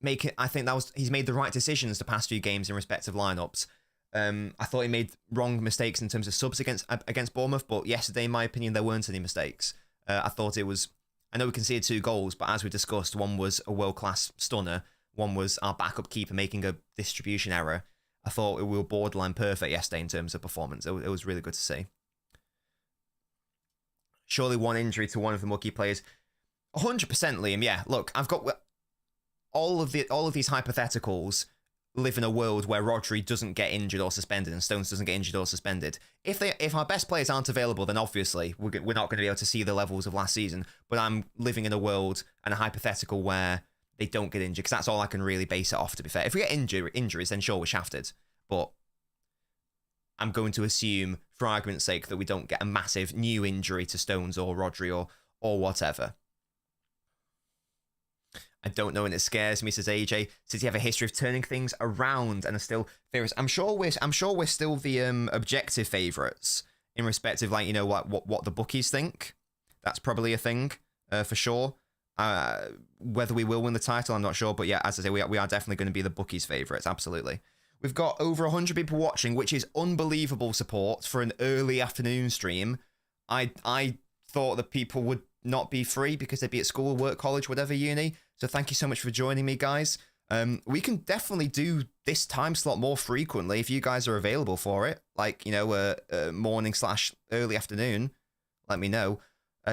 making. I think he's made the right decisions the past few games in respective lineups. I thought he made wrong mistakes in terms of subs against Bournemouth, but yesterday, in my opinion, there weren't any mistakes. I thought it was. I know we conceded 2 goals, but as we discussed, one was a world-class stunner. One was our backup keeper making a distribution error. I thought we were borderline perfect yesterday in terms of performance. It was really good to see. Surely one injury to one of the more key players. 100%, Liam. Yeah, look, I've got all of these hypotheticals live in a world where Rodri doesn't get injured or suspended and Stones doesn't get injured or suspended. If our best players aren't available, then obviously we're not going to be able to see the levels of last season. But I'm living in a world and a hypothetical where they don't get injured, because that's all I can really base it off, to be fair. If we get injuries, then sure, we're shafted. But I'm going to assume, for argument's sake, that we don't get a massive new injury to Stones or Rodri or whatever. I don't know, and it scares me, says AJ. City have a history of turning things around and are still favourites. I'm sure we're still the objective favourites in respect of, like, you know, what the bookies think. That's probably a thing for sure. Whether we will win the title, I'm not sure, but yeah, as I say, we are definitely going to be the bookies' favourites. Absolutely. We've got over 100 people watching, which is unbelievable support for an early afternoon stream. I thought that people would not be free because they'd be at school, work, college, whatever, uni. So thank you so much for joining me, guys. We can definitely do this time slot more frequently if you guys are available for it. Like, you know, morning/early afternoon. Let me know.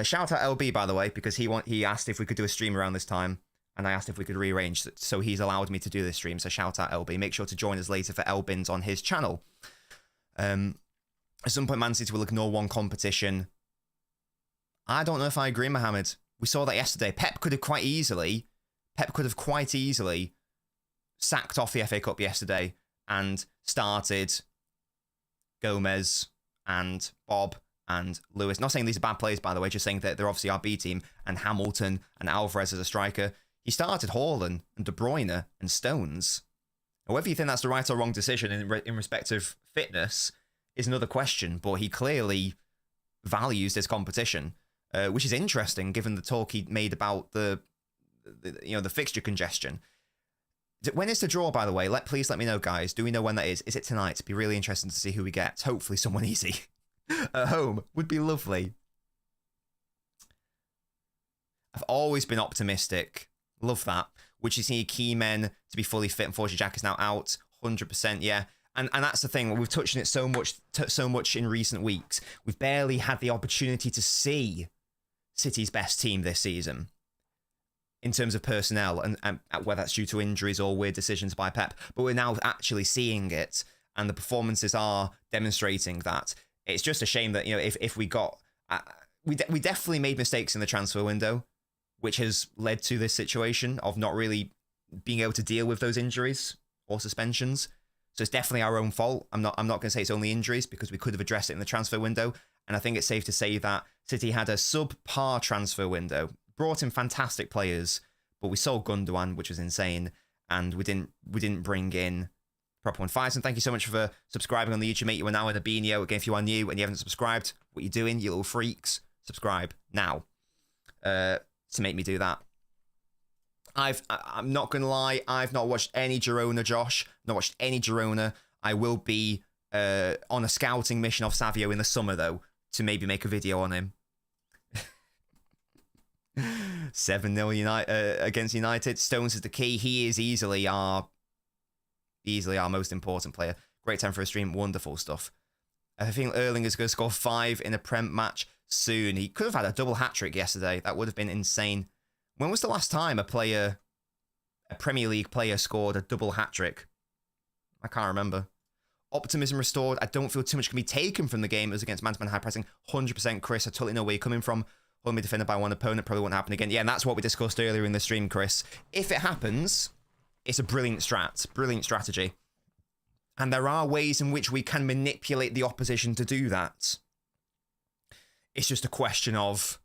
Shout out LB, by the way, because he asked if we could do a stream around this time, and I asked if we could rearrange. So he's allowed me to do this stream. So shout out LB. Make sure to join us later for LBins on his channel. At some point, Man City will ignore one competition. I don't know if I agree, Mohammed. We saw that yesterday. Pep could have quite easily sacked off the FA Cup yesterday and started Gomez and Bob and Lewis. Not saying these are bad players, by the way, just saying that they're obviously our B team, and Hamilton and Alvarez as a striker. He started Haaland and De Bruyne and Stones. Now, whether you think that's the right or wrong decision in respect of fitness is another question, but he clearly values this competition, which is interesting given the talk he made about the fixture congestion. When is the draw, by the way? Please let me know, guys. Do we know when that is? Is it tonight? It'd be really interesting to see who we get. Hopefully someone easy at home would be lovely. I've always been optimistic. Love that. Would you see key men to be fully fit? Unfortunately, Jack is now out. 100%, yeah. And that's the thing. We've touched on it so much in recent weeks. We've barely had the opportunity to see City's best team this season in terms of personnel, and whether that's due to injuries or weird decisions by Pep. But we're now actually seeing it, and the performances are demonstrating that. It's just a shame that, you know, if we got... we definitely made mistakes in the transfer window, which has led to this situation of not really being able to deal with those injuries or suspensions. So it's definitely our own fault. I'm not going to say it's only injuries, because we could have addressed it in the transfer window. And I think it's safe to say that City had a subpar transfer window, brought in fantastic players, but we sold Gundogan, which was insane, and we didn't bring in proper one. Faison, thank you so much for subscribing on the YouTube, mate. You are now in a Beanio. Again, if you are new and you haven't subscribed, what are you doing, you little freaks? Subscribe now to make me do that. I'm not going to lie, I've not watched any Girona, Josh. Not watched any Girona. I will be on a scouting mission of Savio in the summer, though, to maybe make a video on him. 7-0 against United. Stones is the key. He is easily our most important player. Great time for a stream. Wonderful stuff. I think Erling is going to score 5 in a Prem match soon. He could have had a double hat-trick yesterday. That would have been insane. When was the last time a Premier League player scored a double hat-trick? I can't remember. Optimism restored. I don't feel too much can be taken from the game as against man-to-man high pressing. 100% Chris. I totally know where you're coming from. Only defended by one opponent. Probably won't happen again. Yeah, and that's what we discussed earlier in the stream, Chris. If it happens, it's a brilliant strat. Brilliant strategy. And there are ways in which we can manipulate the opposition to do that. It's just a question of,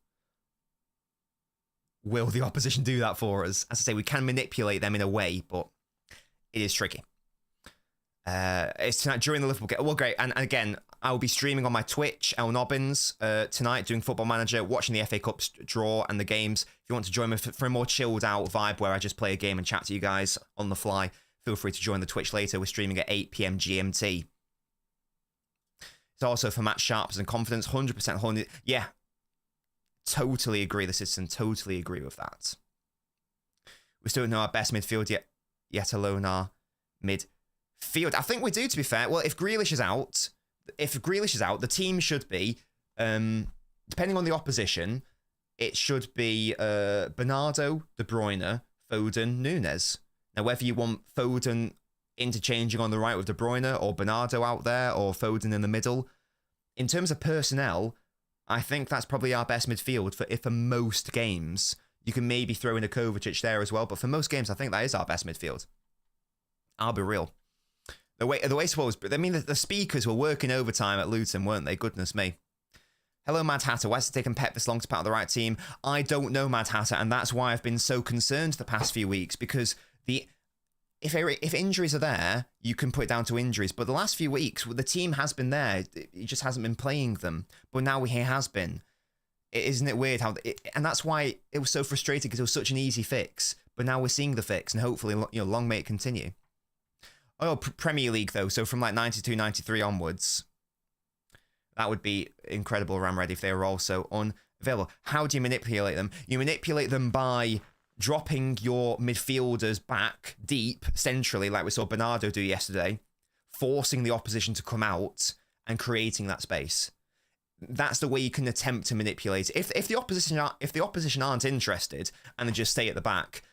will the opposition do that for us? As I say, we can manipulate them in a way, but it is tricky. It's tonight during the Liverpool game. Well, great. And again, I'll be streaming on my Twitch, LNobbins, tonight, doing Football Manager, watching the FA Cup draw and the games. If you want to join me for a more chilled out vibe where I just play a game and chat to you guys on the fly, feel free to join the Twitch later. We're streaming at 8 p.m. GMT. It's also for match sharps and confidence. 100% Haaland. Yeah, totally agree. The citizen, totally agree with that. We still don't know our best midfield yet alone our midfield. I think we do, to be fair. Well, if Grealish is out, the team should be, depending on the opposition, it should be Bernardo, De Bruyne, Foden, Nunes. Now, whether you want Foden interchanging on the right with De Bruyne or Bernardo out there or Foden in the middle. In terms of personnel, I think that's probably our best midfield for most games. You can maybe throw in a Kovacic there as well, but for most games, I think that is our best midfield. I'll be real. The way suppose, I mean, the speakers were working overtime at Luton, weren't they? Goodness me. Hello, Mad Hatter. Why has it taken Pep this long to part of the right team? I don't know, Mad Hatter, and that's why I've been so concerned the past few weeks, because if injuries are there, you can put it down to injuries. But the last few weeks, the team has been there. He just hasn't been playing them. But now he has been. Isn't it weird how... and that's why it was so frustrating, because it was such an easy fix. But now we're seeing the fix, and hopefully, long may it continue. Oh, Premier League, though. So from like 92, 93 onwards, that would be incredible, Ramred, if they were also unavailable. How do you manipulate them? You manipulate them by dropping your midfielders back deep, centrally, like we saw Bernardo do yesterday, forcing the opposition to come out and creating that space. That's the way you can attempt to manipulate it. If the opposition aren't interested and they just stay at the back,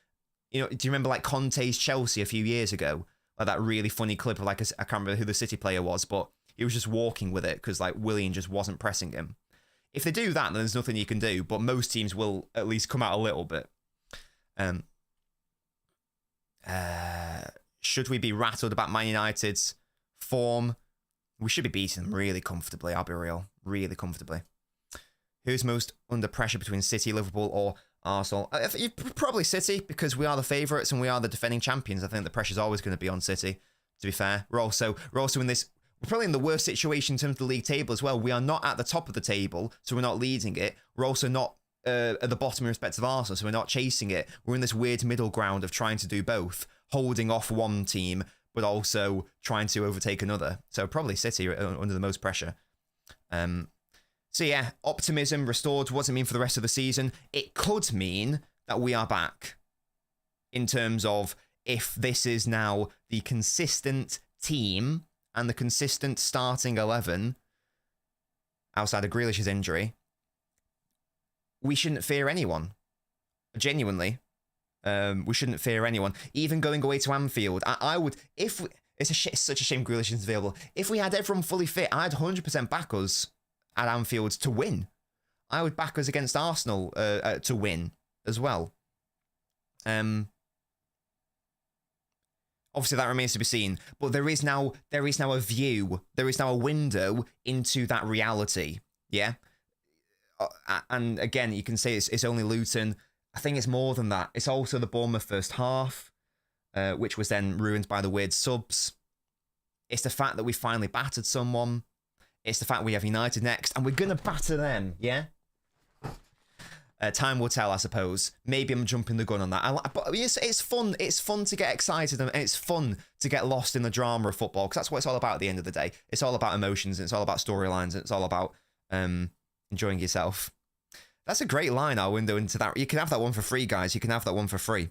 do you remember like Conte's Chelsea a few years ago? Like that really funny clip of I can't remember who the City player was, but he was just walking with it because like Willian just wasn't pressing him. If they do that, then there's nothing you can do. But most teams will at least come out a little bit. Should we be rattled about Man United's form? We should be beating them really comfortably. I'll be real, really comfortably. Who's most under pressure between City, Liverpool, or Arsenal? Probably City, because we are the favourites and we are the defending champions. I think the pressure's always going to be on City, to be fair. We're also in this... We're probably in the worst situation in terms of the league table as well. We are not at the top of the table, so we're not leading it. We're also not at the bottom in respect of Arsenal, so we're not chasing it. We're in this weird middle ground of trying to do both, holding off one team, but also trying to overtake another. So probably City are under the most pressure. So yeah, optimism restored. What does it mean for the rest of the season? It could mean that we are back in terms of if this is now the consistent team and the consistent starting 11 outside of Grealish's injury, we shouldn't fear anyone. Genuinely. We shouldn't fear anyone. Even going away to Anfield, I would... It's such a shame Grealish isn't available. If we had everyone fully fit, I'd 100% back us at Anfield to win. I would back us against Arsenal to win as well. Obviously, that remains to be seen. But there is now a view. There is now a window into that reality. Yeah? And again, you can say it's only Luton. I think it's more than that. It's also the Bournemouth first half, which was then ruined by the weird subs. It's the fact that we finally battered someone. It's the fact we have United next, and we're going to batter them, yeah? Time will tell, I suppose. Maybe I'm jumping the gun on that. But it's fun. It's fun to get excited, and it's fun to get lost in the drama of football, because that's what it's all about at the end of the day. It's all about emotions, and it's all about storylines, and it's all about enjoying yourself. That's a great line, our window into that. You can have that one for free, guys. You can have that one for free.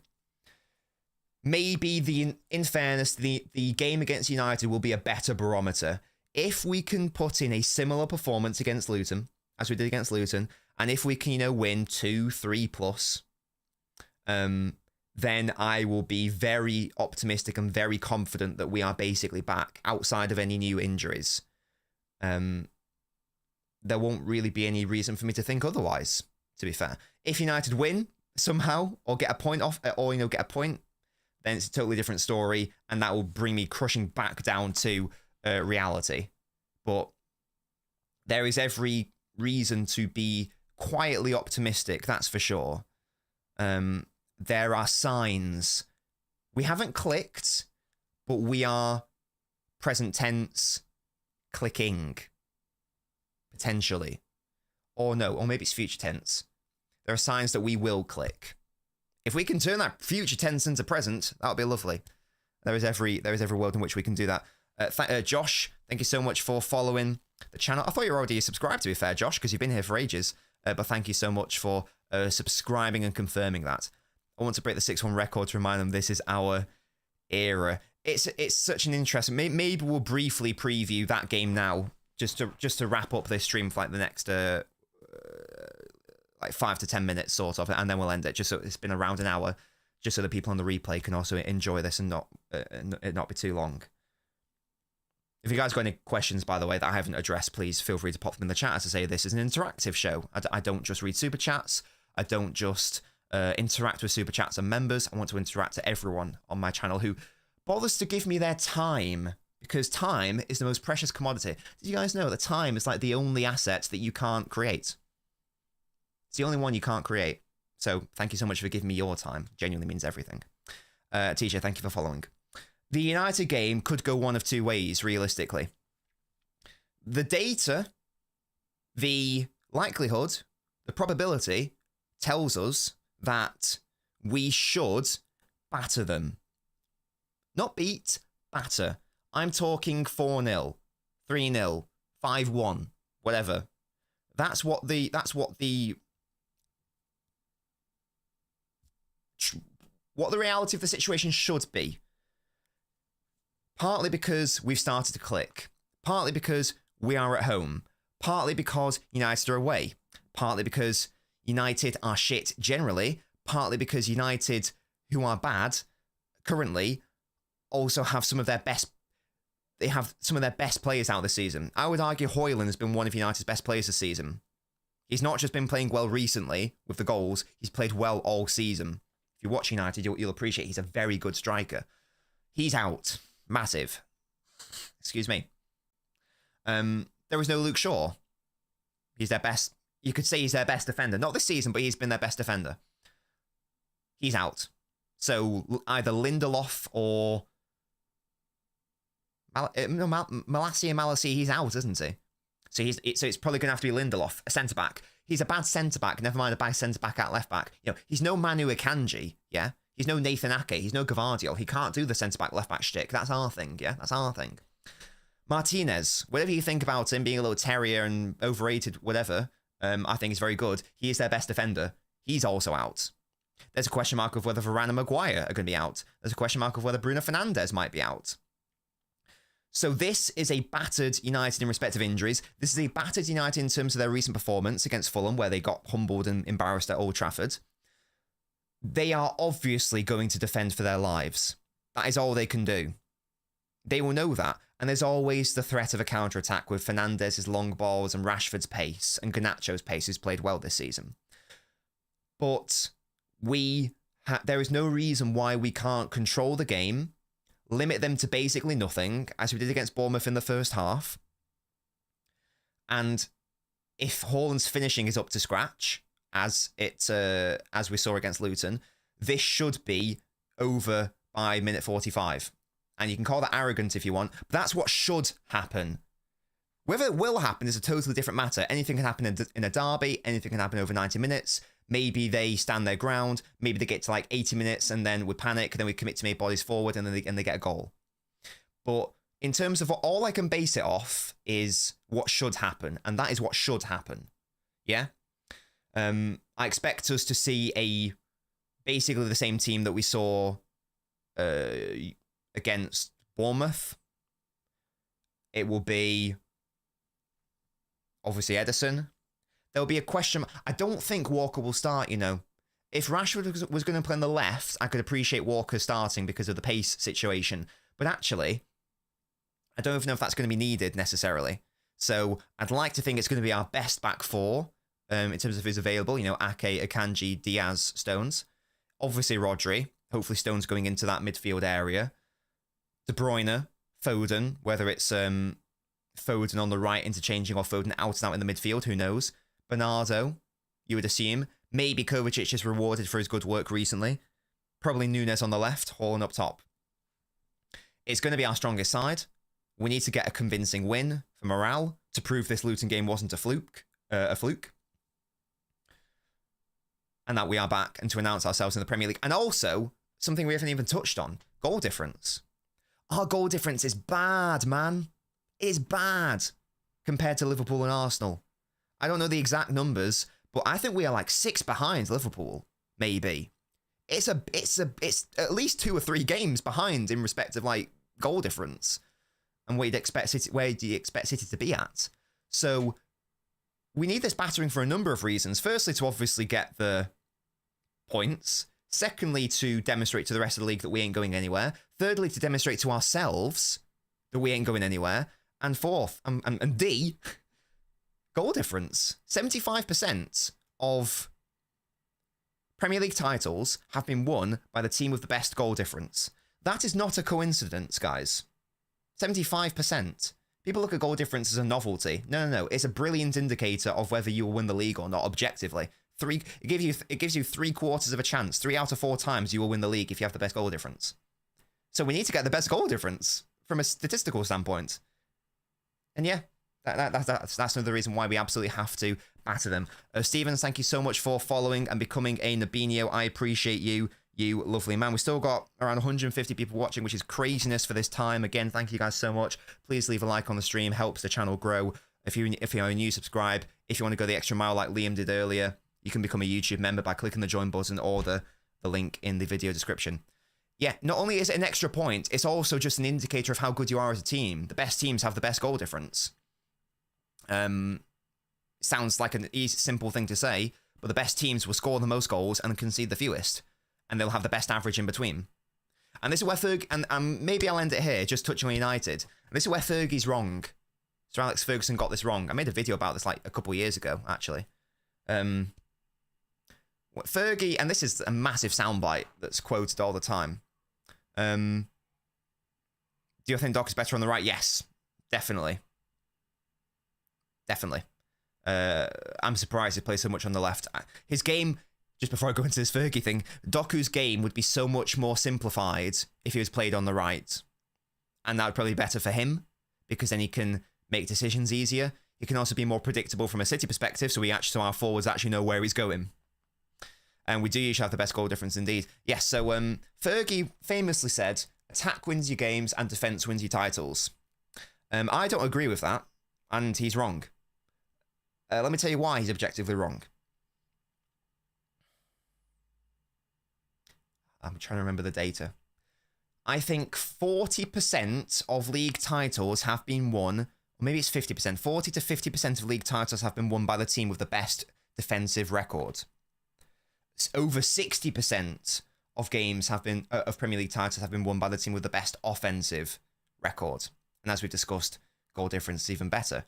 Maybe, in fairness, the game against United will be a better barometer. If we can put in a similar performance against Luton, as we did against Luton, and if we can, win 2-3 plus, then I will be very optimistic and very confident that we are basically back outside of any new injuries. There won't really be any reason for me to think otherwise, to be fair. If United win somehow, or get a point off, or, get a point, then it's a totally different story, and that will bring me crushing back down to reality. But there is every reason to be quietly optimistic, that's for sure. There are signs. We haven't clicked, but we are present tense clicking. Potentially. Or no, or maybe it's future tense. There are signs that we will click. If we can turn that future tense into present, that would be lovely. There is every world in which we can do that. Josh, thank you so much for following the channel. I thought you were already subscribed, to be fair, Josh, because you've been here for ages. But thank you so much for subscribing and confirming that. I want to break the 6-1 record to remind them this is our era. It's such an interesting... Maybe we'll briefly preview that game now, just to wrap up this stream for like the next 5 to 10 minutes, sort of, and then we'll end it. Just so it's been around an hour, just so the people on the replay can also enjoy this and not it not be too long. If you guys got any questions, by the way, that I haven't addressed, please feel free to pop them in the chat. As I say, this is an interactive show. I don't just read super chats. I don't just interact with super chats and members. I want to interact to everyone on my channel who bothers to give me their time, because time is the most precious commodity. Did you guys know that time is like the only asset that you can't create? It's the only one you can't create. So thank you so much for giving me your time. Genuinely means everything. TJ, thank you for following. The United game could go one of two ways, realistically. The data, the likelihood, the probability tells us that we should batter them. Not beat, batter. I'm talking 4-0, 3-0, 5-1, whatever. That's what the reality of the situation should be. Partly because we've started to click. Partly because we are at home. Partly because United are away. Partly because United are shit generally. Partly because United, who are bad currently, also have some of their best. They have some of their best players out this season. I would argue Haaland has been one of United's best players this season. He's not just been playing well recently with the goals. He's played well all season. If you watch United, you'll appreciate he's a very good striker. He's out. Massive. Excuse me. There was no Luke Shaw. He's their best. You could say he's their best defender. Not this season, but he's been their best defender. He's out. So either Lindelof or Malassi, he's out, isn't he? So it's probably going to have to be Lindelof, a centre-back. He's a bad centre-back, never mind a bad centre-back at left-back. You know, he's no Manu Akanji, yeah? He's no Nathan Ake, he's no Gvardiol. He can't do the centre-back, left-back shtick. That's our thing, yeah? That's our thing. Martinez, whatever you think about him being a little terrier and overrated, whatever, I think he's very good. He is their best defender. He's also out. There's a question mark of whether Varane and Maguire are going to be out. There's a question mark of whether Bruno Fernandes might be out. So this is a battered United in respect of injuries. This is a battered United in terms of their recent performance against Fulham, where they got humbled and embarrassed at Old Trafford. They are obviously going to defend for their lives. That is all they can do. They will know that. And there's always the threat of a counter-attack with Fernandes' long balls and Rashford's pace and Garnacho's pace, who's played well this season. But there is no reason why we can't control the game, limit them to basically nothing, as we did against Bournemouth in the first half. And if Haaland's finishing is up to scratch, as we saw against Luton, this should be over by minute 45. And you can call that arrogant if you want, but that's what should happen. Whether it will happen is a totally different matter. Anything can happen in a derby, anything can happen over 90 minutes. Maybe they stand their ground, maybe they get to like 80 minutes and then we panic, and then we commit to make bodies forward and then they get a goal. But in terms of all I can base it off is what should happen, and that is what should happen. Yeah? I expect us to see basically the same team that we saw against Bournemouth. It will be obviously Ederson. There'll be a question. I don't think Walker will start, you know. If Rashford was going to play on the left, I could appreciate Walker starting because of the pace situation. But actually, I don't even know if that's going to be needed necessarily. So I'd like to think it's going to be our best back four in terms of who's available. You know, Ake, Akanji, Diaz, Stones. Obviously Rodri. Hopefully Stones going into that midfield area. De Bruyne, Foden, whether it's Foden on the right interchanging or Foden out and out in the midfield, who knows. Bernardo, you would assume. Maybe Kovacic is rewarded for his good work recently. Probably Nunes on the left, Haaland up top. It's going to be our strongest side. We need to get a convincing win for morale to prove this Luton game wasn't a fluke. And that we are back, and to announce ourselves in the Premier League. And also, something we haven't even touched on, goal difference. Our goal difference is bad, man. It's bad compared to Liverpool and Arsenal. I don't know the exact numbers, but I think we are like 6 behind Liverpool, maybe. It's at least 2 or 3 games behind in respect of like goal difference and where do you expect City to be at? So we need this battering for a number of reasons. Firstly, to obviously get the points. Secondly, to demonstrate to the rest of the league that we ain't going anywhere. Thirdly, to demonstrate to ourselves that we ain't going anywhere. And fourth, and D, goal difference. 75% of Premier League titles have been won by the team with the best goal difference. That is not a coincidence, guys. 75%. People look at goal difference as a novelty. No. It's a brilliant indicator of whether you will win the league or not, objectively. It gives you 3/4 of a chance. 3 out of 4 times you will win the league if you have the best goal difference. So we need to get the best goal difference from a statistical standpoint. And yeah, that's another reason why we absolutely have to batter them. Stevens, thank you so much for following and becoming a Nabinio. I appreciate you, you lovely man. We still got around 150 people watching, which is craziness for this time. Again, thank you guys so much. Please leave a like on the stream, helps the channel grow. If you're new, subscribe. If you want to go the extra mile like Liam did earlier, you can become a YouTube member by clicking the join button or the link in the video description. Yeah, not only is it an extra point, it's also just an indicator of how good you are as a team. The best teams have the best goal difference. Sounds like an easy, simple thing to say, but the best teams will score the most goals and concede the fewest, and they'll have the best average in between. And this is where and maybe I'll end it here, just touching on United. And this is where Fergie's wrong. Sir Alex Ferguson got this wrong. I made a video about this like a couple of years ago, actually. Fergie, and this is a massive soundbite that's quoted all the time. Do you think Doc is better on the right? Yes, definitely. Definitely. I'm surprised he plays so much on the left. His game, just before I go into this Fergie thing, Doku's game would be so much more simplified if he was played on the right. And that would probably be better for him, because then he can make decisions easier. He can also be more predictable from a City perspective, so our forwards actually know where he's going. And we do usually have the best goal difference indeed. Yes, so Fergie famously said, attack wins your games and defence wins your titles. I don't agree with that, and he's wrong. Let me tell you why he's objectively wrong. I'm trying to remember the data. I think 40% of league titles have been won, or maybe it's 50%. 40 to 50% of league titles have been won by the team with the best defensive record. Over 60% of games have been of Premier League titles have been won by the team with the best offensive record. And as we discussed, goal difference is even better.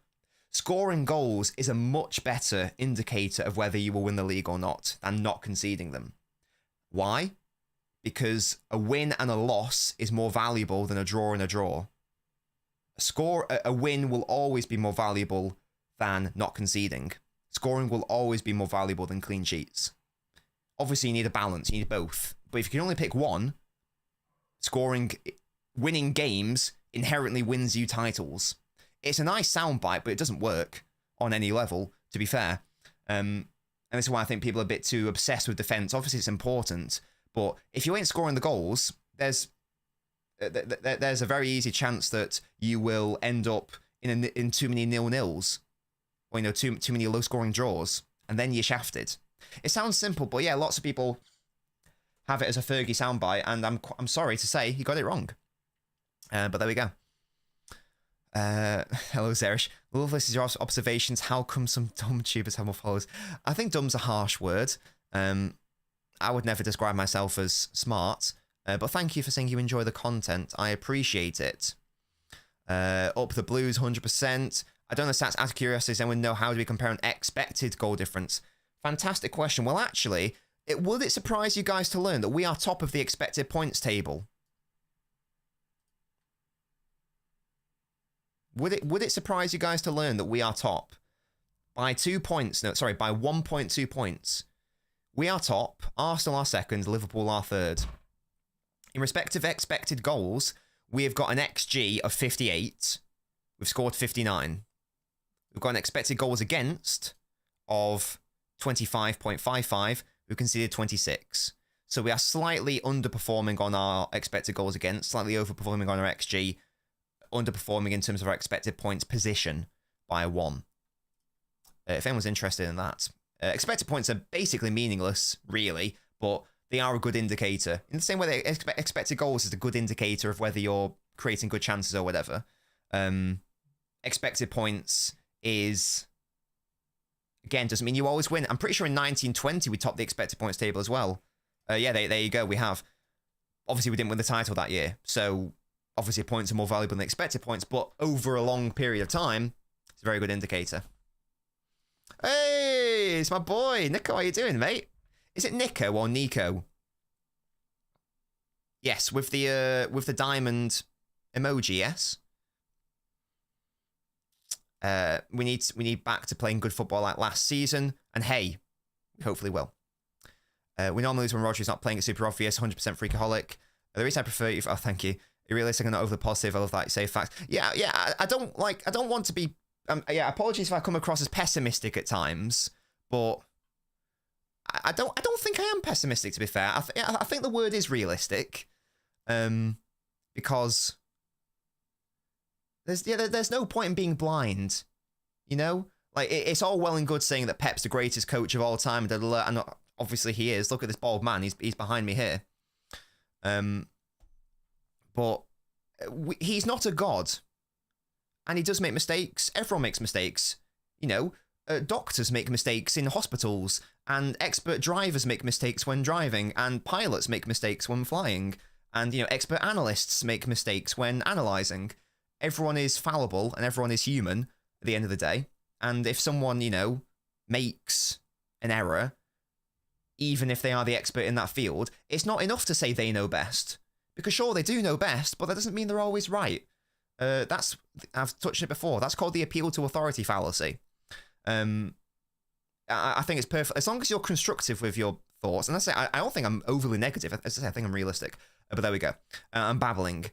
Scoring goals is a much better indicator of whether you will win the league or not than not conceding them. Why? Because a win and a loss is more valuable than a draw and a draw. A win will always be more valuable than not conceding. Scoring will always be more valuable than clean sheets. Obviously, you need a balance. You need both. But if you can only pick one, winning games inherently wins you titles. It's a nice soundbite, but it doesn't work on any level, to be fair. And this is why I think people are a bit too obsessed with defence. Obviously, it's important, but if you ain't scoring the goals, there's a very easy chance that you will end up in too many 0-0s, or too many low-scoring draws, and then you're shafted. It sounds simple, but yeah, lots of people have it as a Fergie soundbite, and I'm sorry to say he got it wrong. But there we go. Hello, Zerish. Love this is your observations. How come some dumb tubers have more followers? I think dumb's a harsh word. I would never describe myself as smart, but thank you for saying you enjoy the content. I appreciate it. Up the Blues, 100%. I don't know stats. Out of curiosity, does anyone know how do we compare an expected goal difference? Fantastic question. Well, actually, would it surprise you guys to learn that we are top of the expected points table? Would it surprise you guys to learn that we are top by 2 points? No, sorry, by 1.2 points. We are top. Arsenal are second. Liverpool are third. In respect of expected goals, we have got an XG of 58. We've scored 59. We've got an expected goals against of 25.55. We've conceded 26. So we are slightly underperforming on our expected goals against, slightly overperforming on our XG, underperforming in terms of our expected points position by 1. If anyone's interested in that. Expected points are basically meaningless, really, but they are a good indicator. In the same way that expected goals is a good indicator of whether you're creating good chances or whatever. Expected points is, again, doesn't mean you always win. I'm pretty sure in 1920 we topped the expected points table as well. Yeah, there you go. We have. Obviously, we didn't win the title that year, so obviously points are more valuable than expected points, but over a long period of time, it's a very good indicator. Hey, it's my boy. Nico, how you doing, mate? Is it Nico or Nico? Yes, with the diamond emoji, yes. We need back to playing good football like last season, and hey, we hopefully will. We normally lose when Rodri's not playing. It's super obvious. 100% freakaholic. The reason I prefer you. Oh, thank you. You're realistic and not over the positive. I love that you say facts. Yeah. I don't want to be. Yeah. Apologies if I come across as pessimistic at times, but I don't think I am pessimistic. To be fair, I think the word is realistic, because there's no point in being blind, you know. Like it's all well and good saying that Pep's the greatest coach of all time, and obviously he is. Look at this bald man. He's behind me here. But he's not a god, and he does make mistakes. Everyone makes mistakes. You know, doctors make mistakes in hospitals, and expert drivers make mistakes when driving, and pilots make mistakes when flying, and you know, expert analysts make mistakes when analyzing. Everyone is fallible, and everyone is human at the end of the day. And if someone, you know, makes an error, even if they are the expert in that field, it's not enough to say they know best. Because sure, they do know best, but that doesn't mean they're always right. I've touched it before. That's called the appeal to authority fallacy. I think it's perfect. As long as you're constructive with your thoughts, and I don't think I'm overly negative. As I say, I think I'm realistic. But there we go. I'm babbling.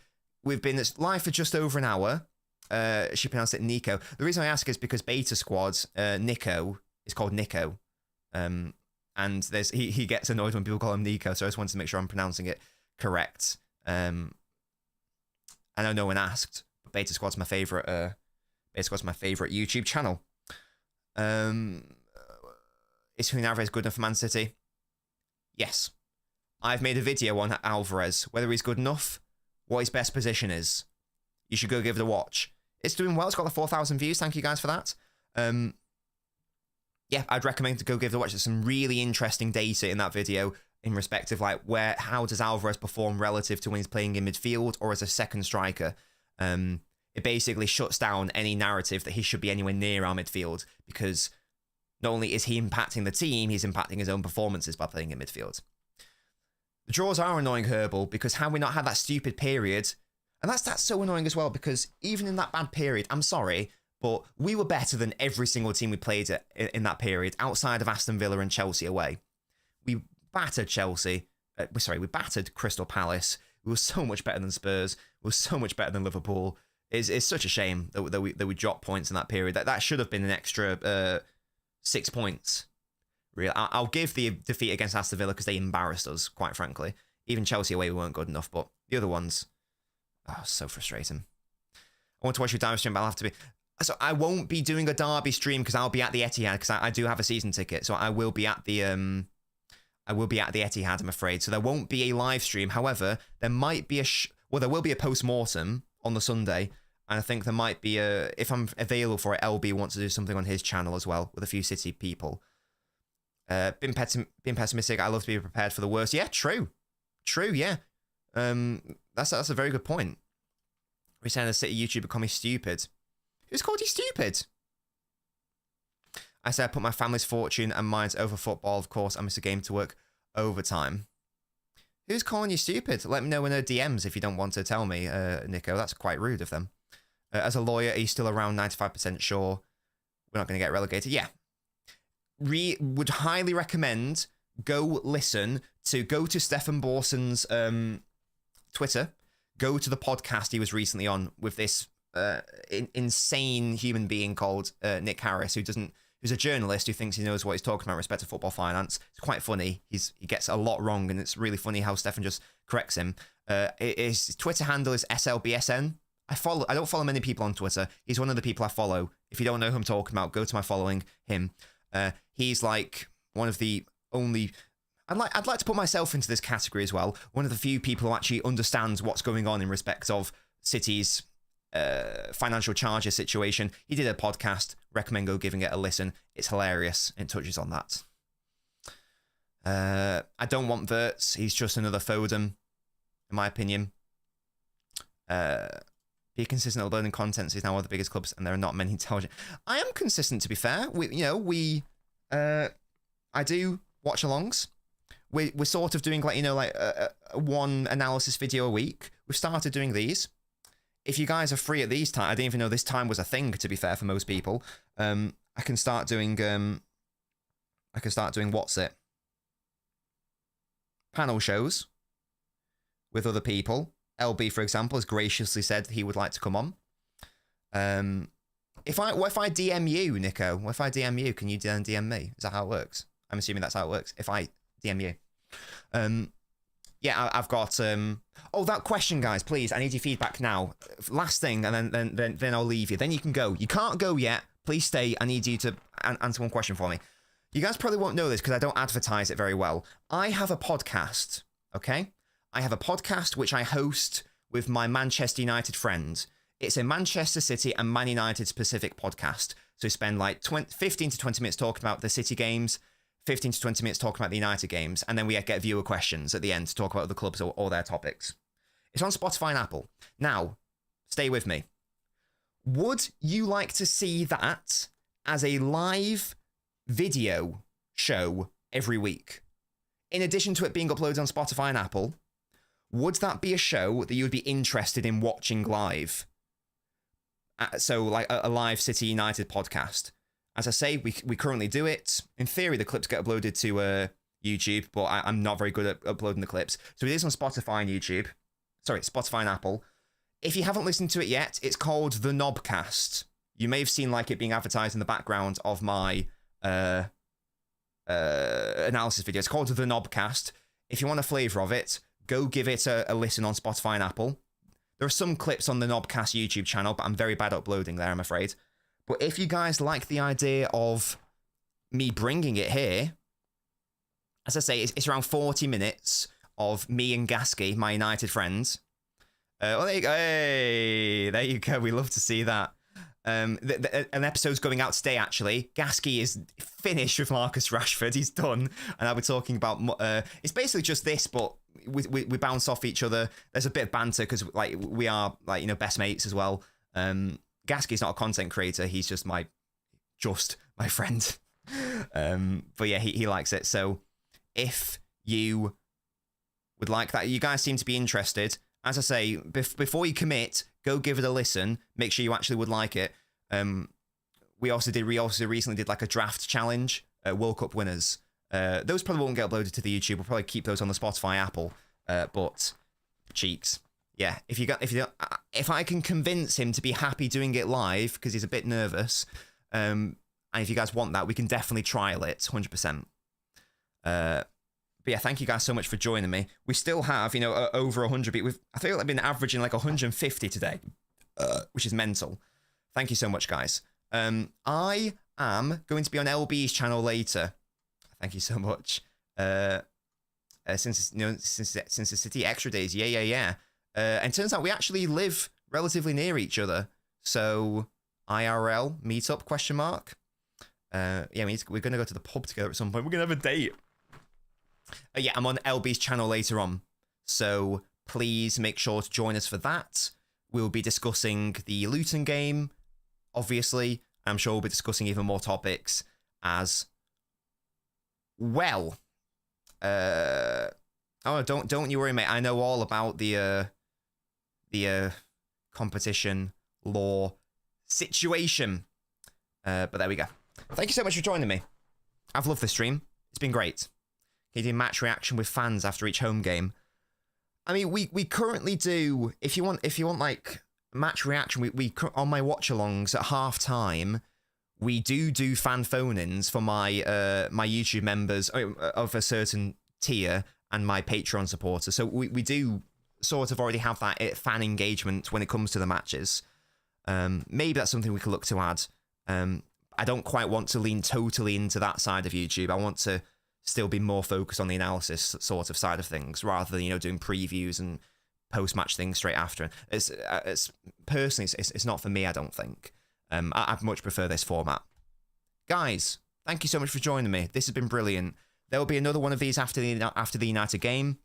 We've been live for just over an hour. She pronounced it Nico. The reason I ask is because Beta Squad, Nico, is called Nico. And he gets annoyed when people call him Nico, so I just wanted to make sure I'm pronouncing it correct. I know no one asked, but Beta Squad's my favorite. Beta Squad's my favorite YouTube channel. Is Julian Alvarez good enough for Man City? Yes. I've made a video on Alvarez, whether he's good enough, what his best position is. You should go give it a watch. It's doing well. It's got like 4,000 views. Thank you guys for that. Yeah, I'd recommend to go give it a watch. There's some really interesting data in that video in respect of like how does Alvarez perform relative to when he's playing in midfield or as a second striker. It basically shuts down any narrative that he should be anywhere near our midfield, because not only is he impacting the team, he's impacting his own performances by playing in midfield. The draws are annoying, Herbal, because had we not had that stupid period, and that's so annoying as well, because even in that bad period, I'm sorry, but we were better than every single team we played in that period, outside of Aston Villa and Chelsea away. We battered Chelsea. We battered Crystal Palace. We were so much better than Spurs. We were so much better than Liverpool. It's such a shame that we dropped points in that period. That should have been an extra 6 points. Really, I'll give the defeat against Aston Villa because they embarrassed us, quite frankly. Even Chelsea away, we weren't good enough, but the other ones, so frustrating. I want to watch your Derby stream, but I'll have to be. So I won't be doing a Derby stream because I'll be at the Etihad, because I do have a season ticket, so I will be at the Etihad, I'm afraid. So there won't be a live stream. However, there might be there will be a Post-Mortem on the Sunday, and I think there might be if I'm available for it, LB wants to do something on his channel as well with a few City people. Been pessimistic. I love to be prepared for the worst. Yeah, true, yeah. That's a very good point. We're saying the City YouTuber call me stupid. Who's called you stupid? I said I put my family's fortune and mine's over football. Of course, I miss a game to work overtime. Who's calling you stupid? Let me know in her DMs if you don't want to tell me, Nico. That's quite rude of them. As a lawyer, are you still around 95% sure we're not going to get relegated? Yeah. Would highly recommend go to Stefan Borson's Twitter. Go to the podcast he was recently on with this insane human being called Nick Harris, who's a journalist who thinks he knows what he's talking about in respect to football finance. It's quite funny. He gets a lot wrong, and it's really funny how Stefan just corrects him. His Twitter handle is SLBSN. I don't follow many people on Twitter. He's one of the people I follow. If you don't know who I'm talking about, go to my following him. He's like one of the only. I'd like to put myself into this category as well. One of the few people who actually understands what's going on in respect of City's financial charges situation. He did a podcast. Recommend go giving it a listen. It's hilarious and touches on that. I don't want Wirtz. He's just another Foden, in my opinion. Be consistent uploading content is now one of the biggest clubs, and there are not many intelligent. I am consistent, to be fair. I do watch-alongs. We're sort of doing like one analysis video a week. We've started doing these. If you guys are free at these times, I didn't even know this time was a thing, to be fair, for most people. I can start doing what's it? Panel shows with other people. LB, for example, has graciously said he would like to come on. If I DM you, Nico, what if I DM you? Can you then DM me? Is that how it works? I'm assuming that's how it works. If I DM you. Yeah, I've got oh, that question, guys, please. I need your feedback now. Last thing, and then I'll leave you. Then you can go. You can't go yet. Please stay. I need you to answer one question for me. You guys probably won't know this because I don't advertise it very well. I have a podcast, okay? I have a podcast which I host with my Manchester United friend. It's a Manchester City and Man United specific podcast. So we spend like 15 to 20 minutes talking about the City games, 15 to 20 minutes talking about the United games, and then we get viewer questions at the end to talk about other clubs or their topics. It's on Spotify and Apple. Now, stay with me. Would you like to see that as a live video show every week? In addition to it being uploaded on Spotify and Apple, would that be a show that you would be interested in watching live? So like a live City United podcast. As I say, we currently do it. In theory, the clips get uploaded to YouTube, but I'm not very good at uploading the clips. So it is on Spotify and YouTube. Sorry, Spotify and Apple. If you haven't listened to it yet, it's called The Knobcast. You may have seen like it being advertised in the background of my analysis video. It's called The Knobcast. If you want a flavour of it, go give it a listen on Spotify and Apple. There are some clips on the Knobcast YouTube channel, but I'm very bad at uploading there, I'm afraid. But if you guys like the idea of me bringing it here, as I say, it's around 40 minutes of me and Gasky, my United friends. Well, there you go. Hey, there you go. We love to see that. An episode's going out today, actually. Gasky is finished with Marcus Rashford. He's done. And I'll be talking about... it's basically just this, but we bounce off each other. There's a bit of banter because like we are like best mates as well. Gasky's not a content creator. He's just my friend. But yeah, he likes it. So if you would like that, you guys seem to be interested. As I say, before you commit, go give it a listen. Make sure you actually would like it. We also recently did like a draft challenge, World Cup winners. Those probably won't get uploaded to the YouTube. We'll probably keep those on the Spotify, Apple. But cheeks, yeah. If I can convince him to be happy doing it live because he's a bit nervous, and if you guys want that, we can definitely trial it 100%. But yeah, thank you guys so much for joining me. We still have, over 100 people. I feel like I've been averaging like 150 today, which is mental. Thank you so much, guys. I am going to be on LB's channel later. Thank you so much. Since the City Extra Days, yeah. And it turns out we actually live relatively near each other. So IRL meetup ? Yeah, we're going to go to the pub together at some point. We're going to have a date. Yeah, I'm on LB's channel later on, so please make sure to join us for that. We'll be discussing the Luton game, obviously. I'm sure we'll be discussing even more topics as well. Oh, don't you worry, mate. I know all about the competition law situation. But there we go. Thank you so much for joining me. I've loved this stream. It's been great. Can you do match reaction with fans after each home game? I mean, we currently do. If you want like match reaction, we on my watch-alongs at half time, we do fan phone-ins for my my YouTube members of a certain tier and my Patreon supporters. So we do sort of already have that fan engagement when it comes to the matches. Maybe that's something we could look to add. I don't quite want to lean totally into that side of YouTube. I want to still be more focused on the analysis sort of side of things rather than doing previews and post-match things straight after. It's personally it's not for me, I don't think. I'd much prefer this format. Guys, thank you so much for joining me. This has been brilliant. There will be another one of these after the United game.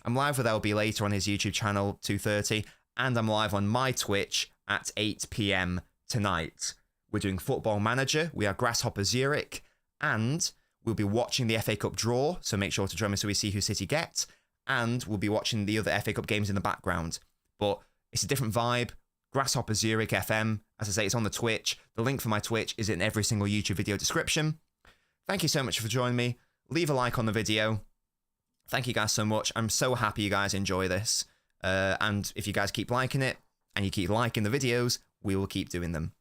I'm live with LB later on his YouTube channel, 2:30, and I'm live on my Twitch at 8 p.m. tonight. We're doing Football Manager. We are Grasshopper Zurich, and we'll be watching the FA Cup draw, so make sure to join me so we see who City get, and we'll be watching the other FA Cup games in the background. But it's a different vibe. Grasshopper Zurich FM. As I say, it's on the Twitch. The link for my Twitch is in every single YouTube video description. Thank you so much for joining me. Leave a like on the video. Thank you guys so much. I'm so happy you guys enjoy this. And if you guys keep liking it, and you keep liking the videos, we will keep doing them.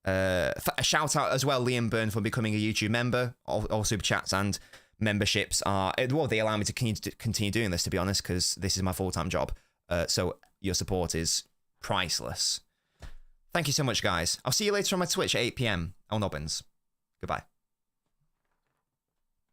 A shout out as well, Liam Byrne, for becoming a YouTube member. All super chats and memberships are, well, they allow me to continue doing this, to be honest, because this is my full-time job. So your support is priceless. Thank you so much, guys. I'll see you later on my Twitch at 8 p.m. LNobbins. Goodbye.